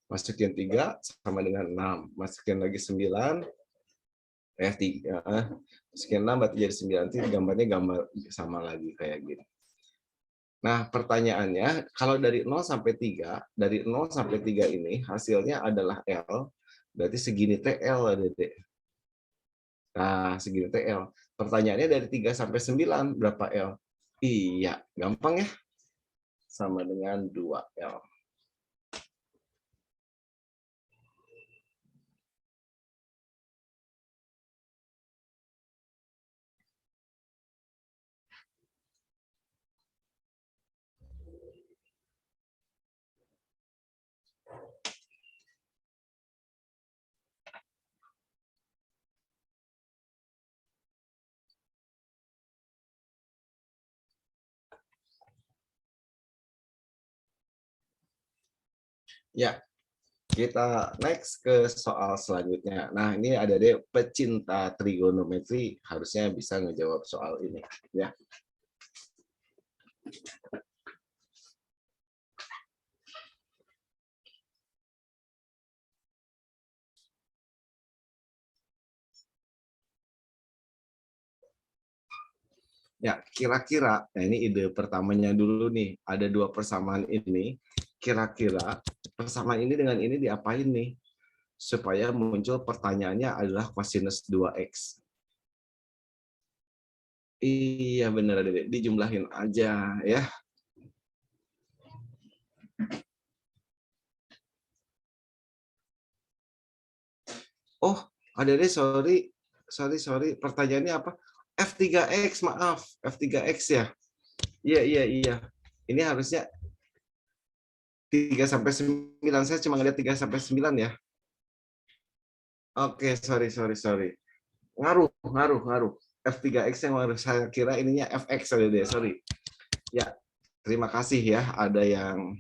Masukin 3 sama dengan 6. Masukin lagi 9. 3. Masukin 6 berarti jadi 9. Nanti gambarnya gambar sama lagi kayak gini. Nah, pertanyaannya, kalau dari 0 sampai 3, dari 0 sampai 3 ini hasilnya adalah L, berarti segini TL, Dede. Nah, segini TL. Pertanyaannya dari 3 sampai 9, berapa L? Iya, gampang ya. Sama dengan 2L. Ya, kita next ke soal selanjutnya. Nah, ini ada deh pecinta trigonometri harusnya bisa ngejawab soal ini ya. Ya, kira-kira, nah ini ide pertamanya dulu nih, ada dua persamaan ini, kira-kira persamaan ini dengan ini diapain nih? Supaya muncul pertanyaannya adalah kosinus 2x. Iya bener, Dede. Dijumlahin aja ya. Oh, ada deh, sorry. Pertanyaannya apa? F3X, maaf. F3X ya. Iya. Ini harusnya 3 sampai 9. Saya cuma ngeliat 3 sampai 9 ya. Oke, sorry. Ngaruh. F3X yang harus saya kira ininya FX saja deh, sorry. Ya, terima kasih ya ada yang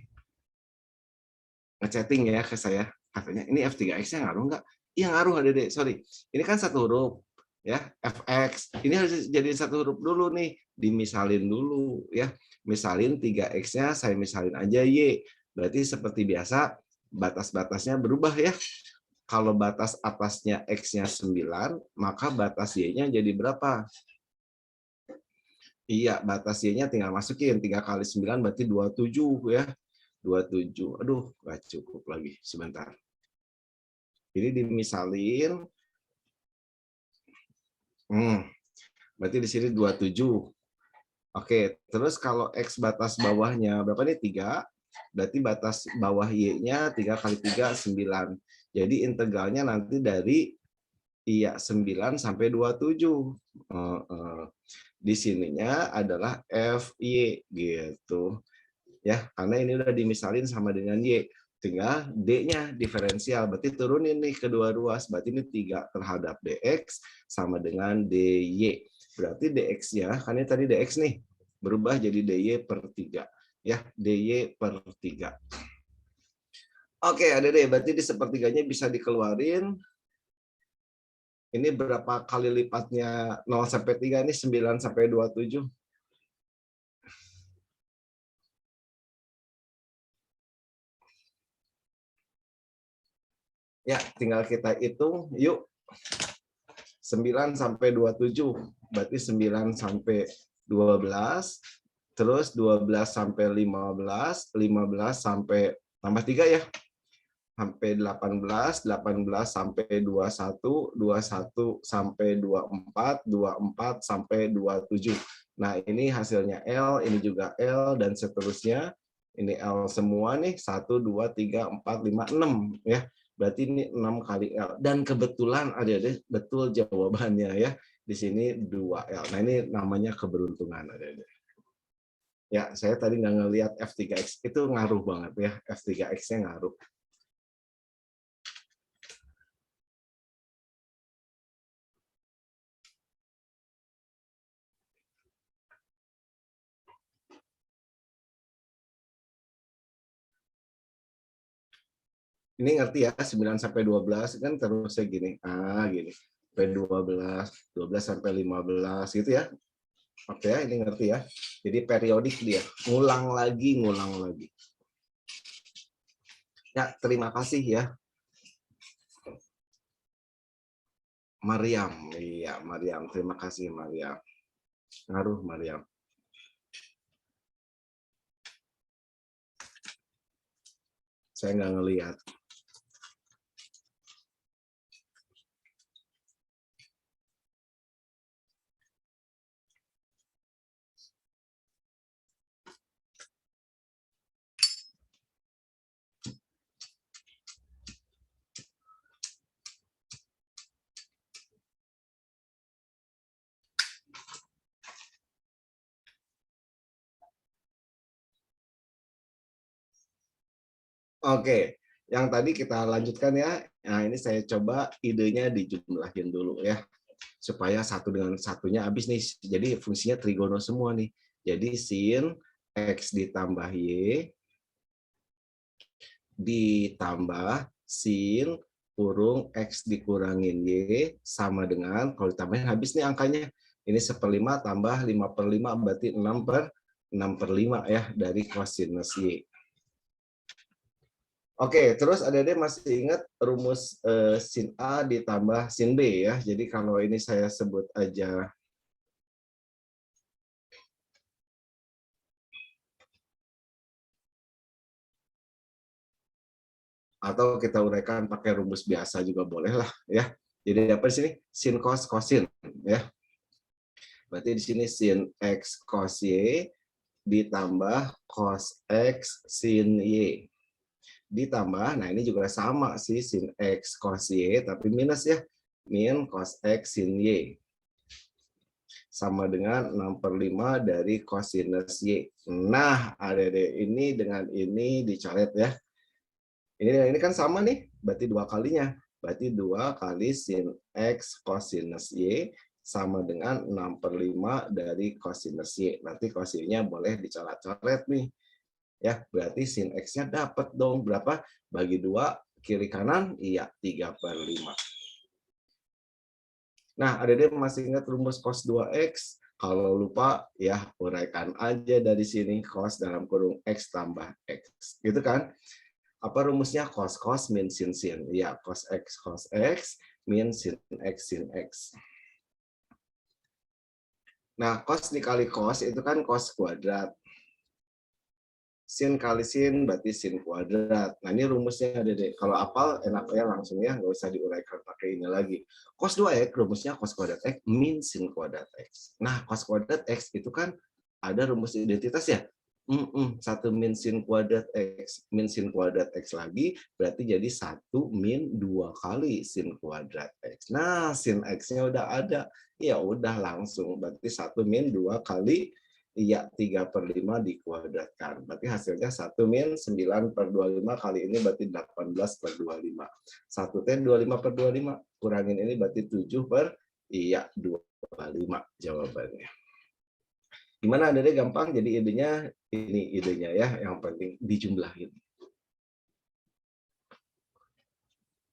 ngechatting ya ke saya. Katanya, ini F3X-nya ngaruh nggak? Iya ngaruh ada deh, sorry. Ini kan satu huruf ya, FX. Ini harus jadi satu huruf dulu nih, dimisalin dulu ya. Misalin 3X-nya saya misalin aja Y. Berarti seperti biasa batas-batasnya berubah ya. Kalau batas atasnya X-nya 9, maka batas Y-nya jadi berapa? Iya, batas Y-nya tinggal masukin. 3 kali 9 berarti 27 ya. 27. Aduh, nggak cukup lagi. Sebentar. Ini dimisalin. Berarti di sini 27. Oke, terus kalau X batas bawahnya berapa nih? 3. Berarti batas bawah Y-nya 3 kali 3, 9. Jadi integralnya nanti dari iya 9 sampai 27. Di sininya adalah FY gitu. Ya, karena ini udah dimisalin sama dengan Y. tinggal D-nya diferensial, berarti turunin nih kedua ruas, berarti ini 3 terhadap DX sama dengan DY. Berarti DX-nya, kan ini tadi DX nih, berubah jadi DY per 3. Ya, DY per 3. Oke, ada deh, berarti di sepertiganya bisa dikeluarin. Ini berapa kali lipatnya 0 sampai 3 ini? 9 sampai 27. Ya, tinggal kita hitung yuk. 9 sampai 27, berarti 9 sampai 12, terus 12 sampai 15, 15 sampai tambah 3 ya, sampai 18, 18 sampai 21, 21 sampai 24, 24 sampai 27. Nah, ini hasilnya L, ini juga L, dan seterusnya. Ini L semua nih, 1, 2, 3, 4, 5, 6. Ya. Berarti ini 6 kali L. Dan kebetulan ada betul jawabannya ya. Di sini 2L. Nah, ini namanya keberuntungan. Ya, saya tadi nggak ngelihat F3X. Itu ngaruh banget ya. F3X-nya ngaruh. Ini ngerti ya, 9 sampai 12 kan terusnya gini. Gini. Sampai 12, 12 sampai 15 gitu ya. Oke, ini ngerti ya. Jadi periodik dia. Ngulang lagi, ngulang lagi. Ya, terima kasih ya. Mariam. Iya, Mariam. Terima kasih, Mariam. Ngaruh, Mariam. Saya nggak ngelihat. Oke, yang tadi kita lanjutkan ya. Nah, ini saya coba idenya dijumlahin dulu ya. Supaya satu dengan satunya habis nih. Jadi fungsinya trigono semua nih. Jadi sin X ditambah Y ditambah sin kurung X dikurangin Y sama dengan, kalau ditambahin habis nih angkanya. Ini 1/5 tambah 5/5 berarti 6/5 ya dari kosinus Y. Oke, terus Adik-adik masih ingat rumus sin A ditambah sin B ya. Jadi kalau ini saya sebut aja atau kita uraikan pakai rumus biasa juga boleh lah ya. Jadi apa di sini? Sin cos kosin ya. Berarti di sini sin X cos Y ditambah cos X sin Y. Ditambah, nah ini juga sama sih, sin X cos Y, tapi minus ya, min cos X sin Y. Sama dengan 6/5 dari kosinus Y. Nah, adik-adik, ini dengan ini dicoret ya. Ini kan sama nih, berarti 2 kalinya. Berarti 2 kali sin X kosinus Y sama dengan 6/5 dari kosinus Y. Nanti kosinusnya boleh dicoret-coret nih. Ya, berarti sin X-nya dapat dong berapa? Bagi 2 kiri kanan, iya 3/5. Nah, Adik-adik masih ingat rumus cos 2X? Kalau lupa, ya uraikan aja dari sini cos dalam kurung X tambah X. Gitu kan? Apa rumusnya? Cos min sin sin. Ya, cos X min sin X. Nah, cos dikali cos itu kan cos kuadrat. Sin kali sin berarti sin kuadrat. Nah, ini rumusnya ada deh. Kalau apal enak ya langsung ya, nggak usah diuraikan pakai ini lagi. Cos 2X rumusnya cos kuadrat X min sin kuadrat X. Nah, cos kuadrat X itu kan ada rumus identitas ya. 1 min sin kuadrat X min sin kuadrat X lagi berarti jadi 1 min 2 kali sin kuadrat X. Nah, sin X-nya udah ada. Ya udah langsung berarti 1 min 2 kali Iya, 3/5 dikuadratkan. Berarti hasilnya 1-9/25 kali ini berarti 18/25. 1T 25/25. Kurangin ini berarti 7/25 jawabannya. Gimana Dede, gampang? Jadi idenya, ini idenya ya, yang penting dijumlahin.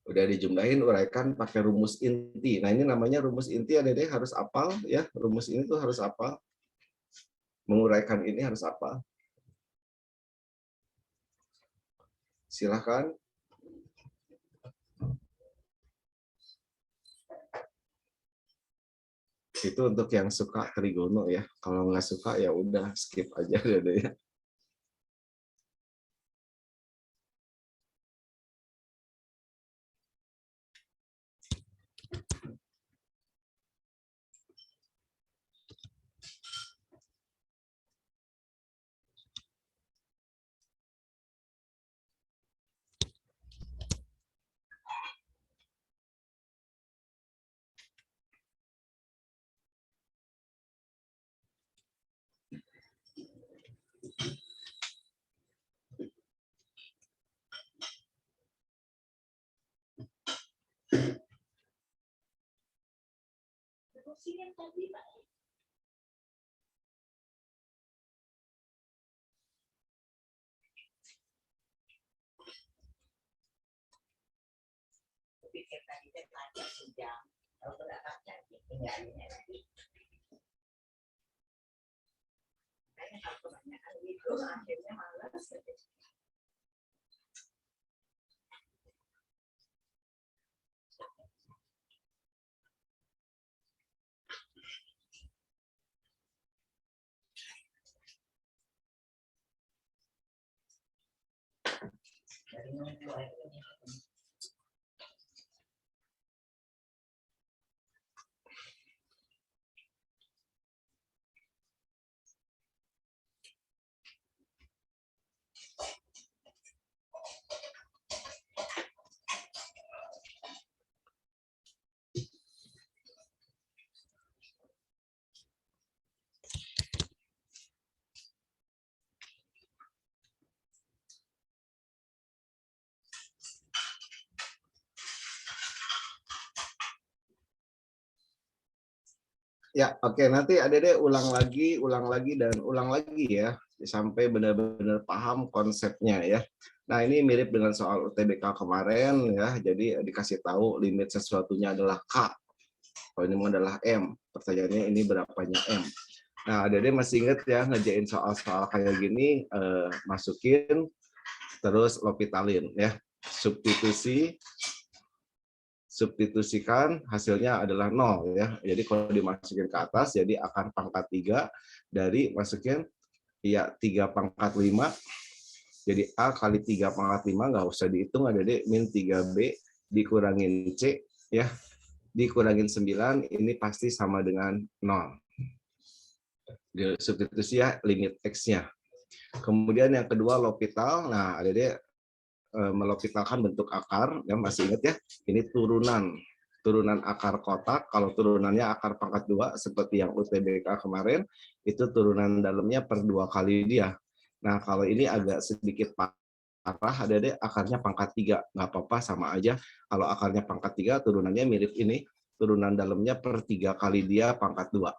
Udah dijumlahin, uraikan pakai rumus inti. Nah ini namanya rumus inti ya Dede, harus hafal ya. Rumus ini tuh harus hafal. Menguraikan ini harus hafal. Silahkan. Itu untuk yang suka trigono ya. Kalau nggak suka ya udah skip aja deh ya. Pikir tadi teh baca sejam, kalau tidak baca tinggalnya lagi. Kayaknya kalau kebanyakan gitu akhirnya malas. Dari nunggu akhirnya. Ya, oke. Nanti Dede ulang lagi, dan ulang lagi ya. Sampai benar-benar paham konsepnya ya. Nah, ini mirip dengan soal UTBK kemarin ya. Jadi dikasih tahu limit sesuatunya adalah K. Kalau ini adalah M. Pertanyaannya ini berapanya M. Nah, Dede masih ingat ya ngerjain soal-soal kayak gini, masukin, terus L'Hopitalin ya. Substitusikan, hasilnya adalah 0 ya. Jadi kalau dimasukin ke atas jadi akar pangkat 3 dari masukin ya 3/5. Jadi A kali 3/5 nggak usah dihitung, ada deh min 3B dikurangin C ya. Dikurangin 9 ini pasti sama dengan 0. Substitusi ya limit X-nya. Kemudian yang kedua L'Hopital. Nah, ada deh melopitalkan bentuk akar, ya masih ingat ya, ini turunan akar kotak. Kalau turunannya akar pangkat 2 seperti yang UTBK kemarin, itu turunan dalamnya per 2 kali dia. Nah, kalau ini agak sedikit parah, ada deh akarnya pangkat 3, nggak apa-apa, sama aja. Kalau akarnya pangkat 3, turunannya mirip ini, turunan dalamnya per 3 kali dia pangkat 2.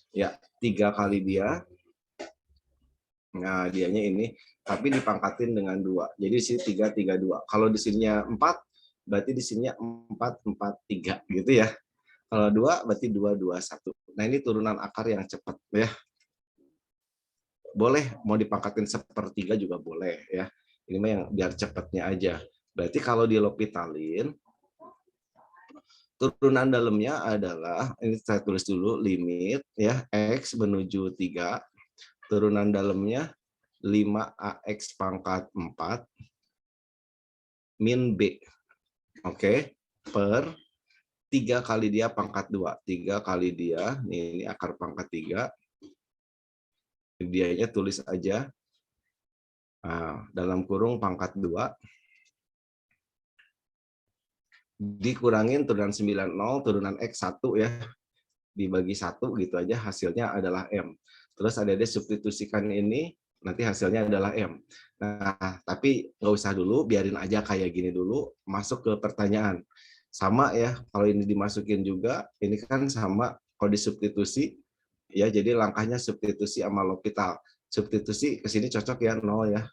Ya, 3 kali dia. Nah, dianya ini, tapi dipangkatin dengan 2. Jadi di sini 3, 3, 2. Kalau di sininya 4, berarti di sininya 4, 4, 3 gitu ya. Kalau 2, berarti 2, 2, 1. Nah, ini turunan akar yang cepat ya. Boleh, mau dipangkatin 1/3 juga boleh ya. Ini mah yang biar cepatnya aja. Berarti kalau di L'Hopitalin, turunan dalamnya adalah, ini saya tulis dulu, limit ya, X menuju 3. Turunan dalamnya 5AX pangkat 4 min B. Oke, per 3 kali dia pangkat 2. 3 kali dia, ini akar pangkat 3. Dianya tulis aja. Nah, dalam kurung pangkat 2. Dikurangin turunan 90, turunan X 1 ya. Dibagi 1 gitu aja, hasilnya adalah M. Terus adik-adik substitusikan ini, nanti hasilnya adalah M. Nah, tapi nggak usah dulu, biarin aja kayak gini dulu, masuk ke pertanyaan. Sama ya, kalau ini dimasukin juga, ini kan sama kalau disubstitusi, ya jadi langkahnya substitusi sama L'Hopital. Substitusi ke sini cocok ya, 0 ya.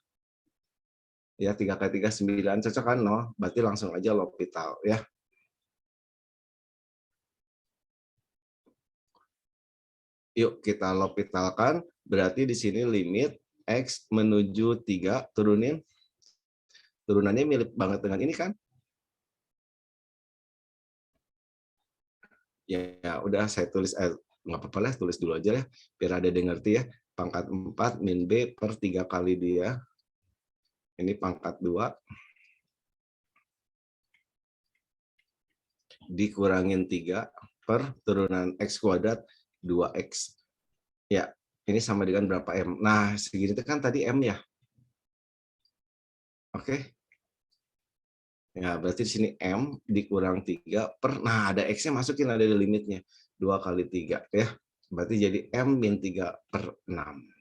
Ya, 3 kali 3, 9, cocok kan 0, berarti langsung aja L'Hopital ya. Yuk kita L'Hopitalkan, berarti di sini limit X menuju 3, turunin. Turunannya mirip banget dengan ini kan? Ya udah saya tulis, nggak apa-apa lah, tulis dulu aja ya, biar ada yang ngerti ya. Pangkat 4 min B per 3 kali dia. Ini pangkat 2. Dikurangin 3 per turunan X kuadrat 2X. Ya, ini sama dengan berapa M? Nah, segini itu kan tadi M ya. Oke. Ya, berarti di sini M dikurang 3 per, nah ada X-nya masukin, ada di limitnya. 2 kali 3 ya. Berarti jadi M min 3 per 6.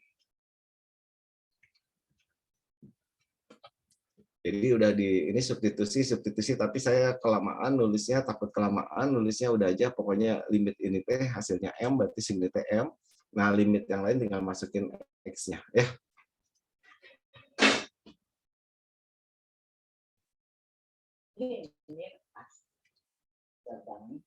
Jadi udah di ini substitusi, tapi saya kelamaan nulisnya, takut kelamaan nulisnya, udah aja pokoknya limit ini teh hasilnya M, berarti segini teh M. Nah, limit yang lain tinggal masukin X-nya ya. Ini pas. Gampang.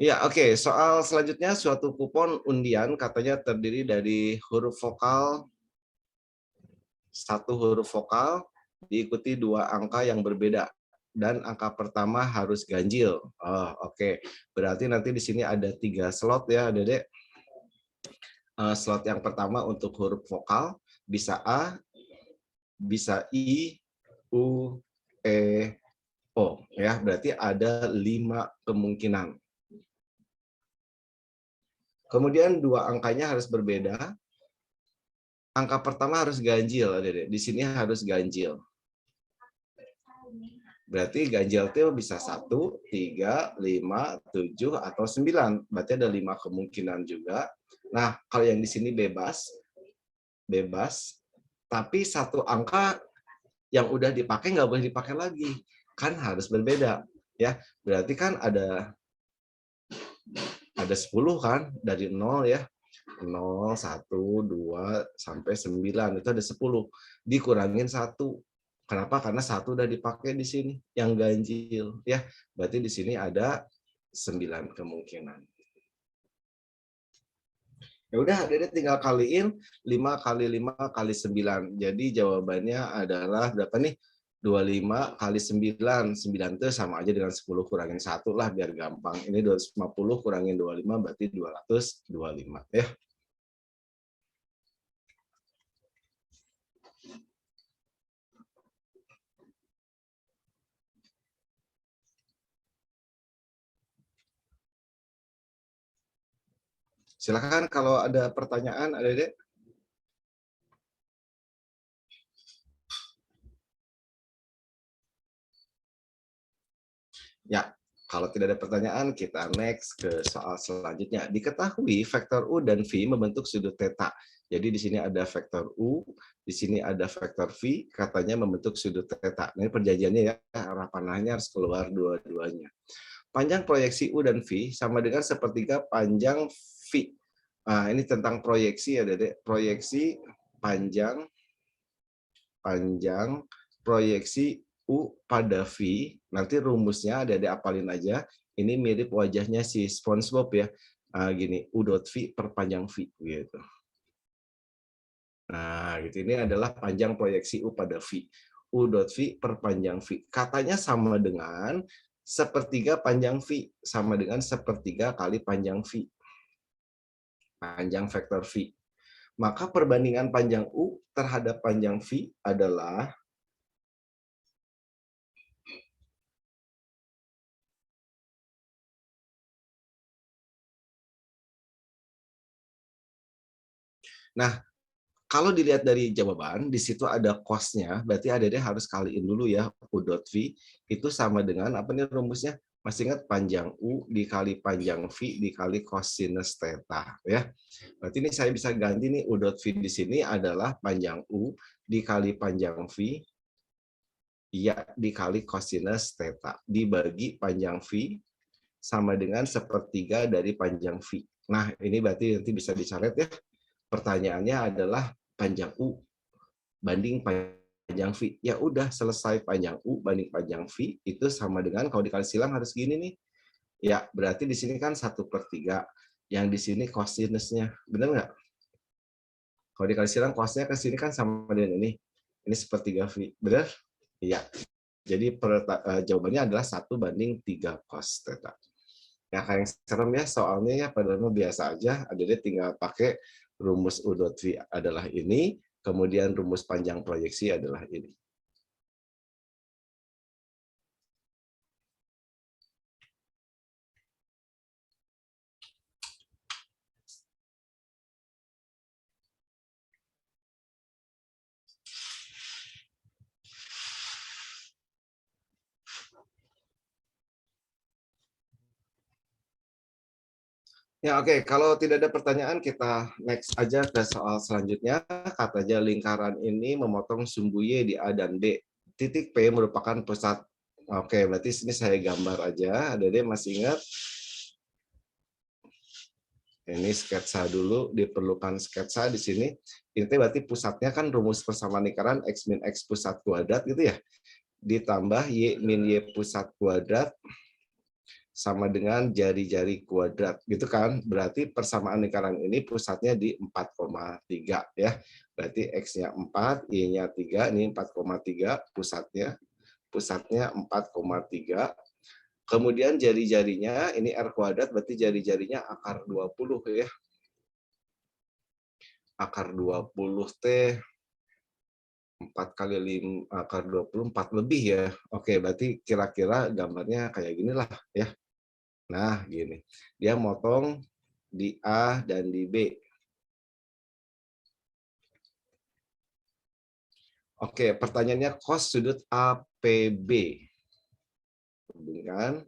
Ya, oke. Soal selanjutnya, suatu kupon undian katanya terdiri dari huruf vokal, satu huruf vokal, diikuti 2 angka yang berbeda. Dan angka pertama harus ganjil. Oh, oke. Berarti nanti di sini ada 3 slot ya, Dedek. Slot yang pertama untuk huruf vokal, bisa A, bisa I, U, E, O. Ya, berarti ada 5 kemungkinan. Kemudian 2 angkanya harus berbeda. Angka pertama harus ganjil, Dedek. Di sini harus ganjil. Berarti ganjil itu bisa 1, 3, 5, 7, atau 9. Berarti ada 5 kemungkinan juga. Nah, kalau yang di sini bebas, tapi satu angka yang udah dipakai nggak boleh dipakai lagi. Kan harus berbeda. Ya, berarti kan ada 10 kan, dari 0 ya. 0, 1, 2, sampai 9. Itu ada 10. Dikurangin 1. Kenapa? Karena 1 udah dipakai di sini, yang ganjil. Ya, berarti di sini ada 9 kemungkinan. Ya udah, Dede tinggal kaliin 5 kali 5 kali 9. Jadi jawabannya adalah berapa nih? 25 kali 9. 9 itu sama aja dengan 10 kurangin 1 lah biar gampang. Ini 250 kurangin 25 berarti 225 ya. Silakan kalau ada pertanyaan, Adik-adik. Ya, kalau tidak ada pertanyaan, kita next ke soal selanjutnya. Diketahui vektor U dan V membentuk sudut theta. Jadi di sini ada vektor U, di sini ada vektor V, katanya membentuk sudut theta. Ini perjanjiannya ya, arah panahnya harus keluar dua-duanya. Panjang proyeksi U dan V sama dengan sepertiga panjang V. Nah, ini tentang proyeksi ya, Dedek. Proyeksi panjang proyeksi U pada V, nanti rumusnya ada apalin aja. Ini mirip wajahnya si SpongeBob ya. Gini, U dot V per panjang V gitu. Nah, gitu. Ini adalah panjang proyeksi U pada V. U dot V per panjang V. Katanya sama dengan sepertiga panjang V, sama dengan sepertiga kali panjang V. Panjang vektor V. Maka perbandingan panjang U terhadap panjang V adalah nah, kalau dilihat dari jawaban, di situ ada cos-nya, berarti Adik harus kaliin dulu ya, U dot V, itu sama dengan, apa nih rumusnya? Masih ingat panjang U dikali panjang V dikali cosinus theta. Ya. Berarti ini saya bisa ganti nih, U dot V di sini adalah panjang U dikali panjang V, ya dikali cosinus theta, dibagi panjang V, sama dengan sepertiga dari panjang V. Nah, ini berarti nanti bisa dicoret ya. Pertanyaannya adalah panjang U banding panjang V. Ya udah, selesai panjang U banding panjang V itu sama dengan kalau dikali silang harus gini nih. Ya, berarti di sini kan 1/3. Yang di sini cosinusnya. Benar nggak? Kalau dikali silang cosnya ke sini kan sama dengan ini. Ini sepertiga V. Benar? Iya. Jadi jawabannya adalah 1/3 cos theta. Ya, kayak yang serem ya soalnya ya, padahal biasa aja. Ada tinggal pakai rumus U dot V adalah ini, kemudian rumus panjang proyeksi adalah ini. Ya oke, kalau tidak ada pertanyaan kita next aja ke soal selanjutnya. Katanya lingkaran ini memotong sumbu Y di A dan B. Titik P merupakan pusat. Oke, berarti sini saya gambar aja. Adek masih ingat? Ini sketsa dulu, diperlukan sketsa di sini. Ini berarti pusatnya kan rumus persamaan lingkaran X min X pusat kuadrat gitu ya. Ditambah Y min Y pusat kuadrat sama dengan jari-jari kuadrat, gitu kan? Berarti persamaan lingkaran ini pusatnya di 4,3 ya. Berarti X-nya 4, Y-nya 3, ini 4,3 pusatnya. Pusatnya 4,3. Kemudian jari-jarinya ini R kuadrat, berarti jari-jarinya akar 20 ya. Akar 20 T 4 kali 5, akar 24 lebih ya. Oke, berarti kira-kira gambarnya kayak gini lah ya. Nah, gini. Dia motong di A dan di B. Oke, pertanyaannya cos sudut APB. Hubungkan.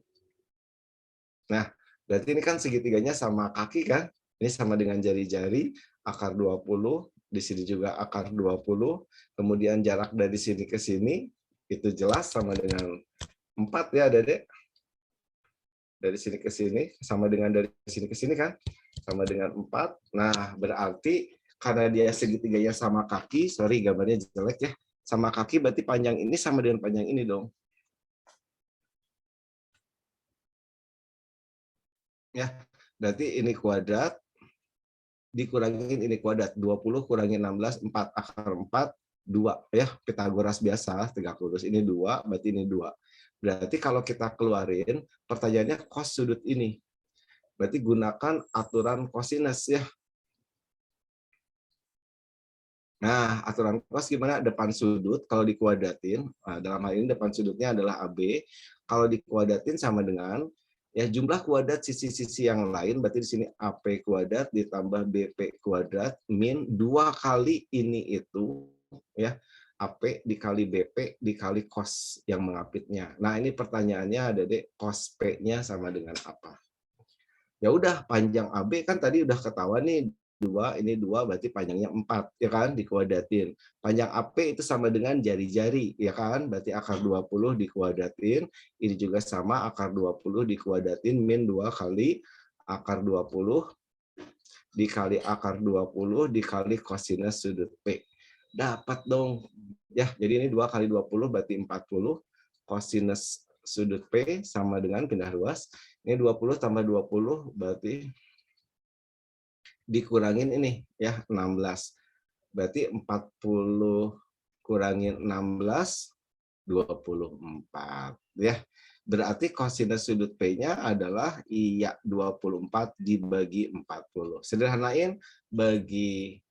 Nah, berarti ini kan segitiganya sama kaki kan? Ini sama dengan jari-jari, akar 20, di sini juga akar 20, kemudian jarak dari sini ke sini, itu jelas sama dengan 4 ya, Dedek. Dari sini ke sini, sama dengan dari sini ke sini kan? Sama dengan 4. Nah, berarti karena dia segitiganya sama kaki, sorry gambarnya jelek ya, sama kaki berarti panjang ini sama dengan panjang ini dong. Ya, berarti ini kuadrat, dikurangin ini kuadrat, 20 kurangi 16, 4, akar 4, 2 ya, Pitagoras biasa, tegak lurus, ini 2, berarti ini 2. Berarti kalau kita keluarin, pertanyaannya cos sudut ini. Berarti gunakan aturan cosinus ya. Nah, aturan cos gimana? Depan sudut kalau dikuadratin, nah, dalam hal ini depan sudutnya adalah AB, kalau dikuadratin sama dengan ya jumlah kuadrat sisi-sisi yang lain, berarti di sini AP kuadrat ditambah BP kuadrat min 2 kali ini itu ya, AP dikali BP dikali cos yang mengapitnya. Nah, ini pertanyaannya ada deh, cos P-nya sama dengan apa? Ya udah, panjang AB kan tadi udah ketahuan nih, 2, ini 2 berarti panjangnya 4 ya kan, dikuadratin. Panjang AP itu sama dengan jari-jari ya kan, berarti akar 20 dikuadratin, ini juga sama akar 20 dikuadratin min 2 kali akar 20 dikali akar 20 dikali kosinus sudut P. Dapat dong. Ya, jadi ini 2 kali 20 berarti 40, kosinus sudut P sama dengan pindah ruas. Ini 20 tambah 20 berarti dikurangin ini ya 16. Berarti 40 kurangin 16 24 ya. Berarti kosinus sudut P-nya adalah iya 24 dibagi 40. Sederhanain bagi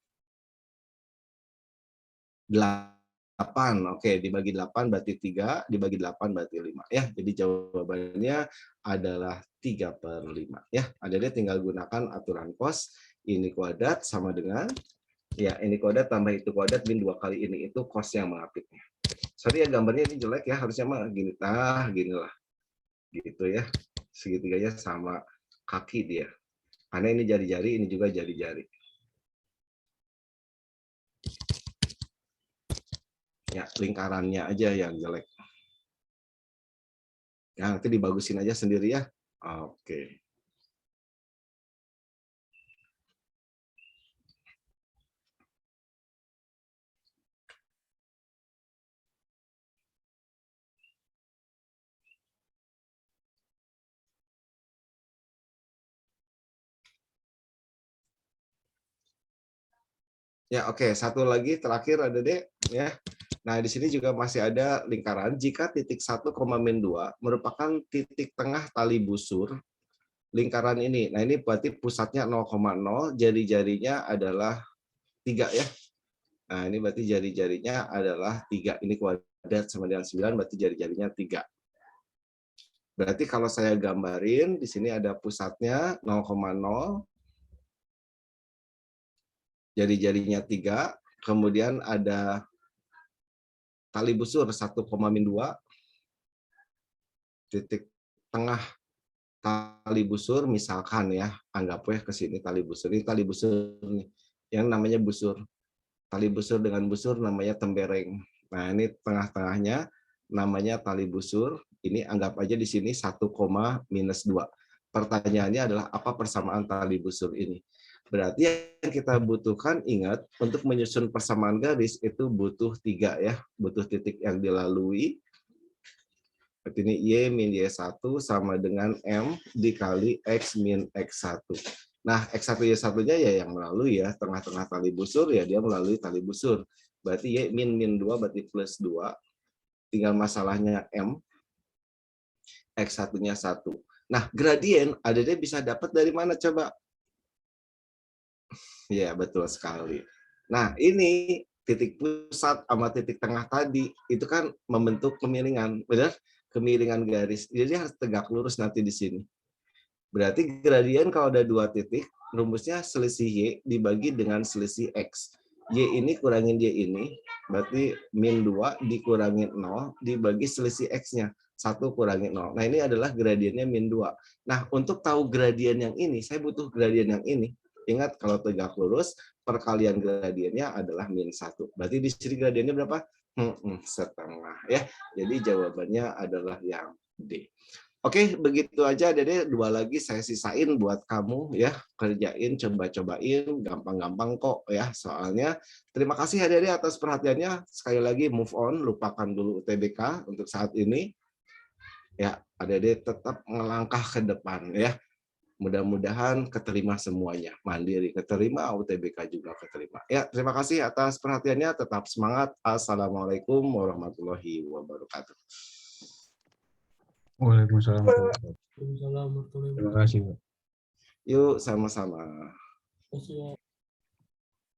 8. Oke, dibagi 8 berarti 3, dibagi 8 berarti 5 ya. Jadi jawabannya adalah 3/5 ya. Adik-adik tinggal gunakan aturan cos, ini kuadrat sama dengan ya ini kuadrat tambah itu kuadrat min 2 kali ini itu cos yang mengapitnya. Sorry ya gambarnya ini jelek ya, harusnya mah gini ginilah. Gitu ya. Segitiganya sama kaki dia. Karena ini jari-jari, ini juga jari-jari. Ya, lingkarannya aja yang jelek. Ya, nanti dibagusin aja sendiri ya. Oke. Ya, oke. Satu lagi terakhir ada deh ya. Nah, di sini juga masih ada lingkaran jika titik 1, min 2 merupakan titik tengah tali busur lingkaran ini. Nah, ini berarti pusatnya 0,0, jari-jarinya adalah 3 ya. Nah, ini berarti jari-jarinya adalah 3. Ini kuadrat sama dengan 9, berarti jari-jarinya 3. Berarti kalau saya gambarin, di sini ada pusatnya 0,0, jari-jarinya 3, kemudian ada tali busur 1,-2, titik tengah tali busur, misalkan ya, anggap ya ke sini tali busur. Ini tali busur nih, yang namanya busur. Tali busur dengan busur namanya tembereng. Nah, ini tengah-tengahnya namanya tali busur. Ini anggap aja di sini 1,-2. Pertanyaannya adalah apa persamaan tali busur ini? Berarti yang kita butuhkan, ingat, untuk menyusun persamaan garis itu butuh 3 ya. Butuh titik yang dilalui, Berarti ini Y min Y1 sama dengan M dikali X min X1. Nah, X1 Y1-nya ya yang melalui ya, tengah-tengah tali busur ya dia melalui tali busur. Berarti Y min 2 berarti plus 2. Tinggal masalahnya M, X1-nya 1. Nah, gradien Adik bisa dapat dari mana coba? Ya, betul sekali. Nah, ini titik pusat sama titik tengah tadi, itu kan membentuk kemiringan, benar? Kemiringan garis. Jadi harus tegak lurus nanti di sini. Berarti gradien kalau ada 2 titik, rumusnya selisih Y dibagi dengan selisih X. Y ini kurangin Y ini, berarti min 2 dikurangin 0 dibagi selisih X-nya. 1 kurangin 0. Nah, ini adalah gradiennya min 2. Nah, untuk tahu gradien yang ini, saya butuh gradien yang ini. Ingat, kalau tegak lurus, perkalian gradiennya adalah min 1. Berarti di sini gradiennya berapa? Setengah. Ya. Jadi jawabannya adalah yang D. Oke, begitu aja Dede, 2 lagi saya sisain buat kamu ya, kerjain, coba-cobain, gampang-gampang kok ya soalnya. Terima kasih ya Dede atas perhatiannya. Sekali lagi move on, lupakan dulu UTBK untuk saat ini. Ya, Dede tetap melangkah ke depan ya. Mudah-mudahan keterima semuanya, mandiri keterima, UTBK juga keterima. Ya, terima kasih atas perhatiannya, tetap semangat. Assalamualaikum warahmatullahi wabarakatuh. Waalaikumsalam warahmatullahi wabarakatuh. Terima kasih, Pak. Yuk, sama-sama.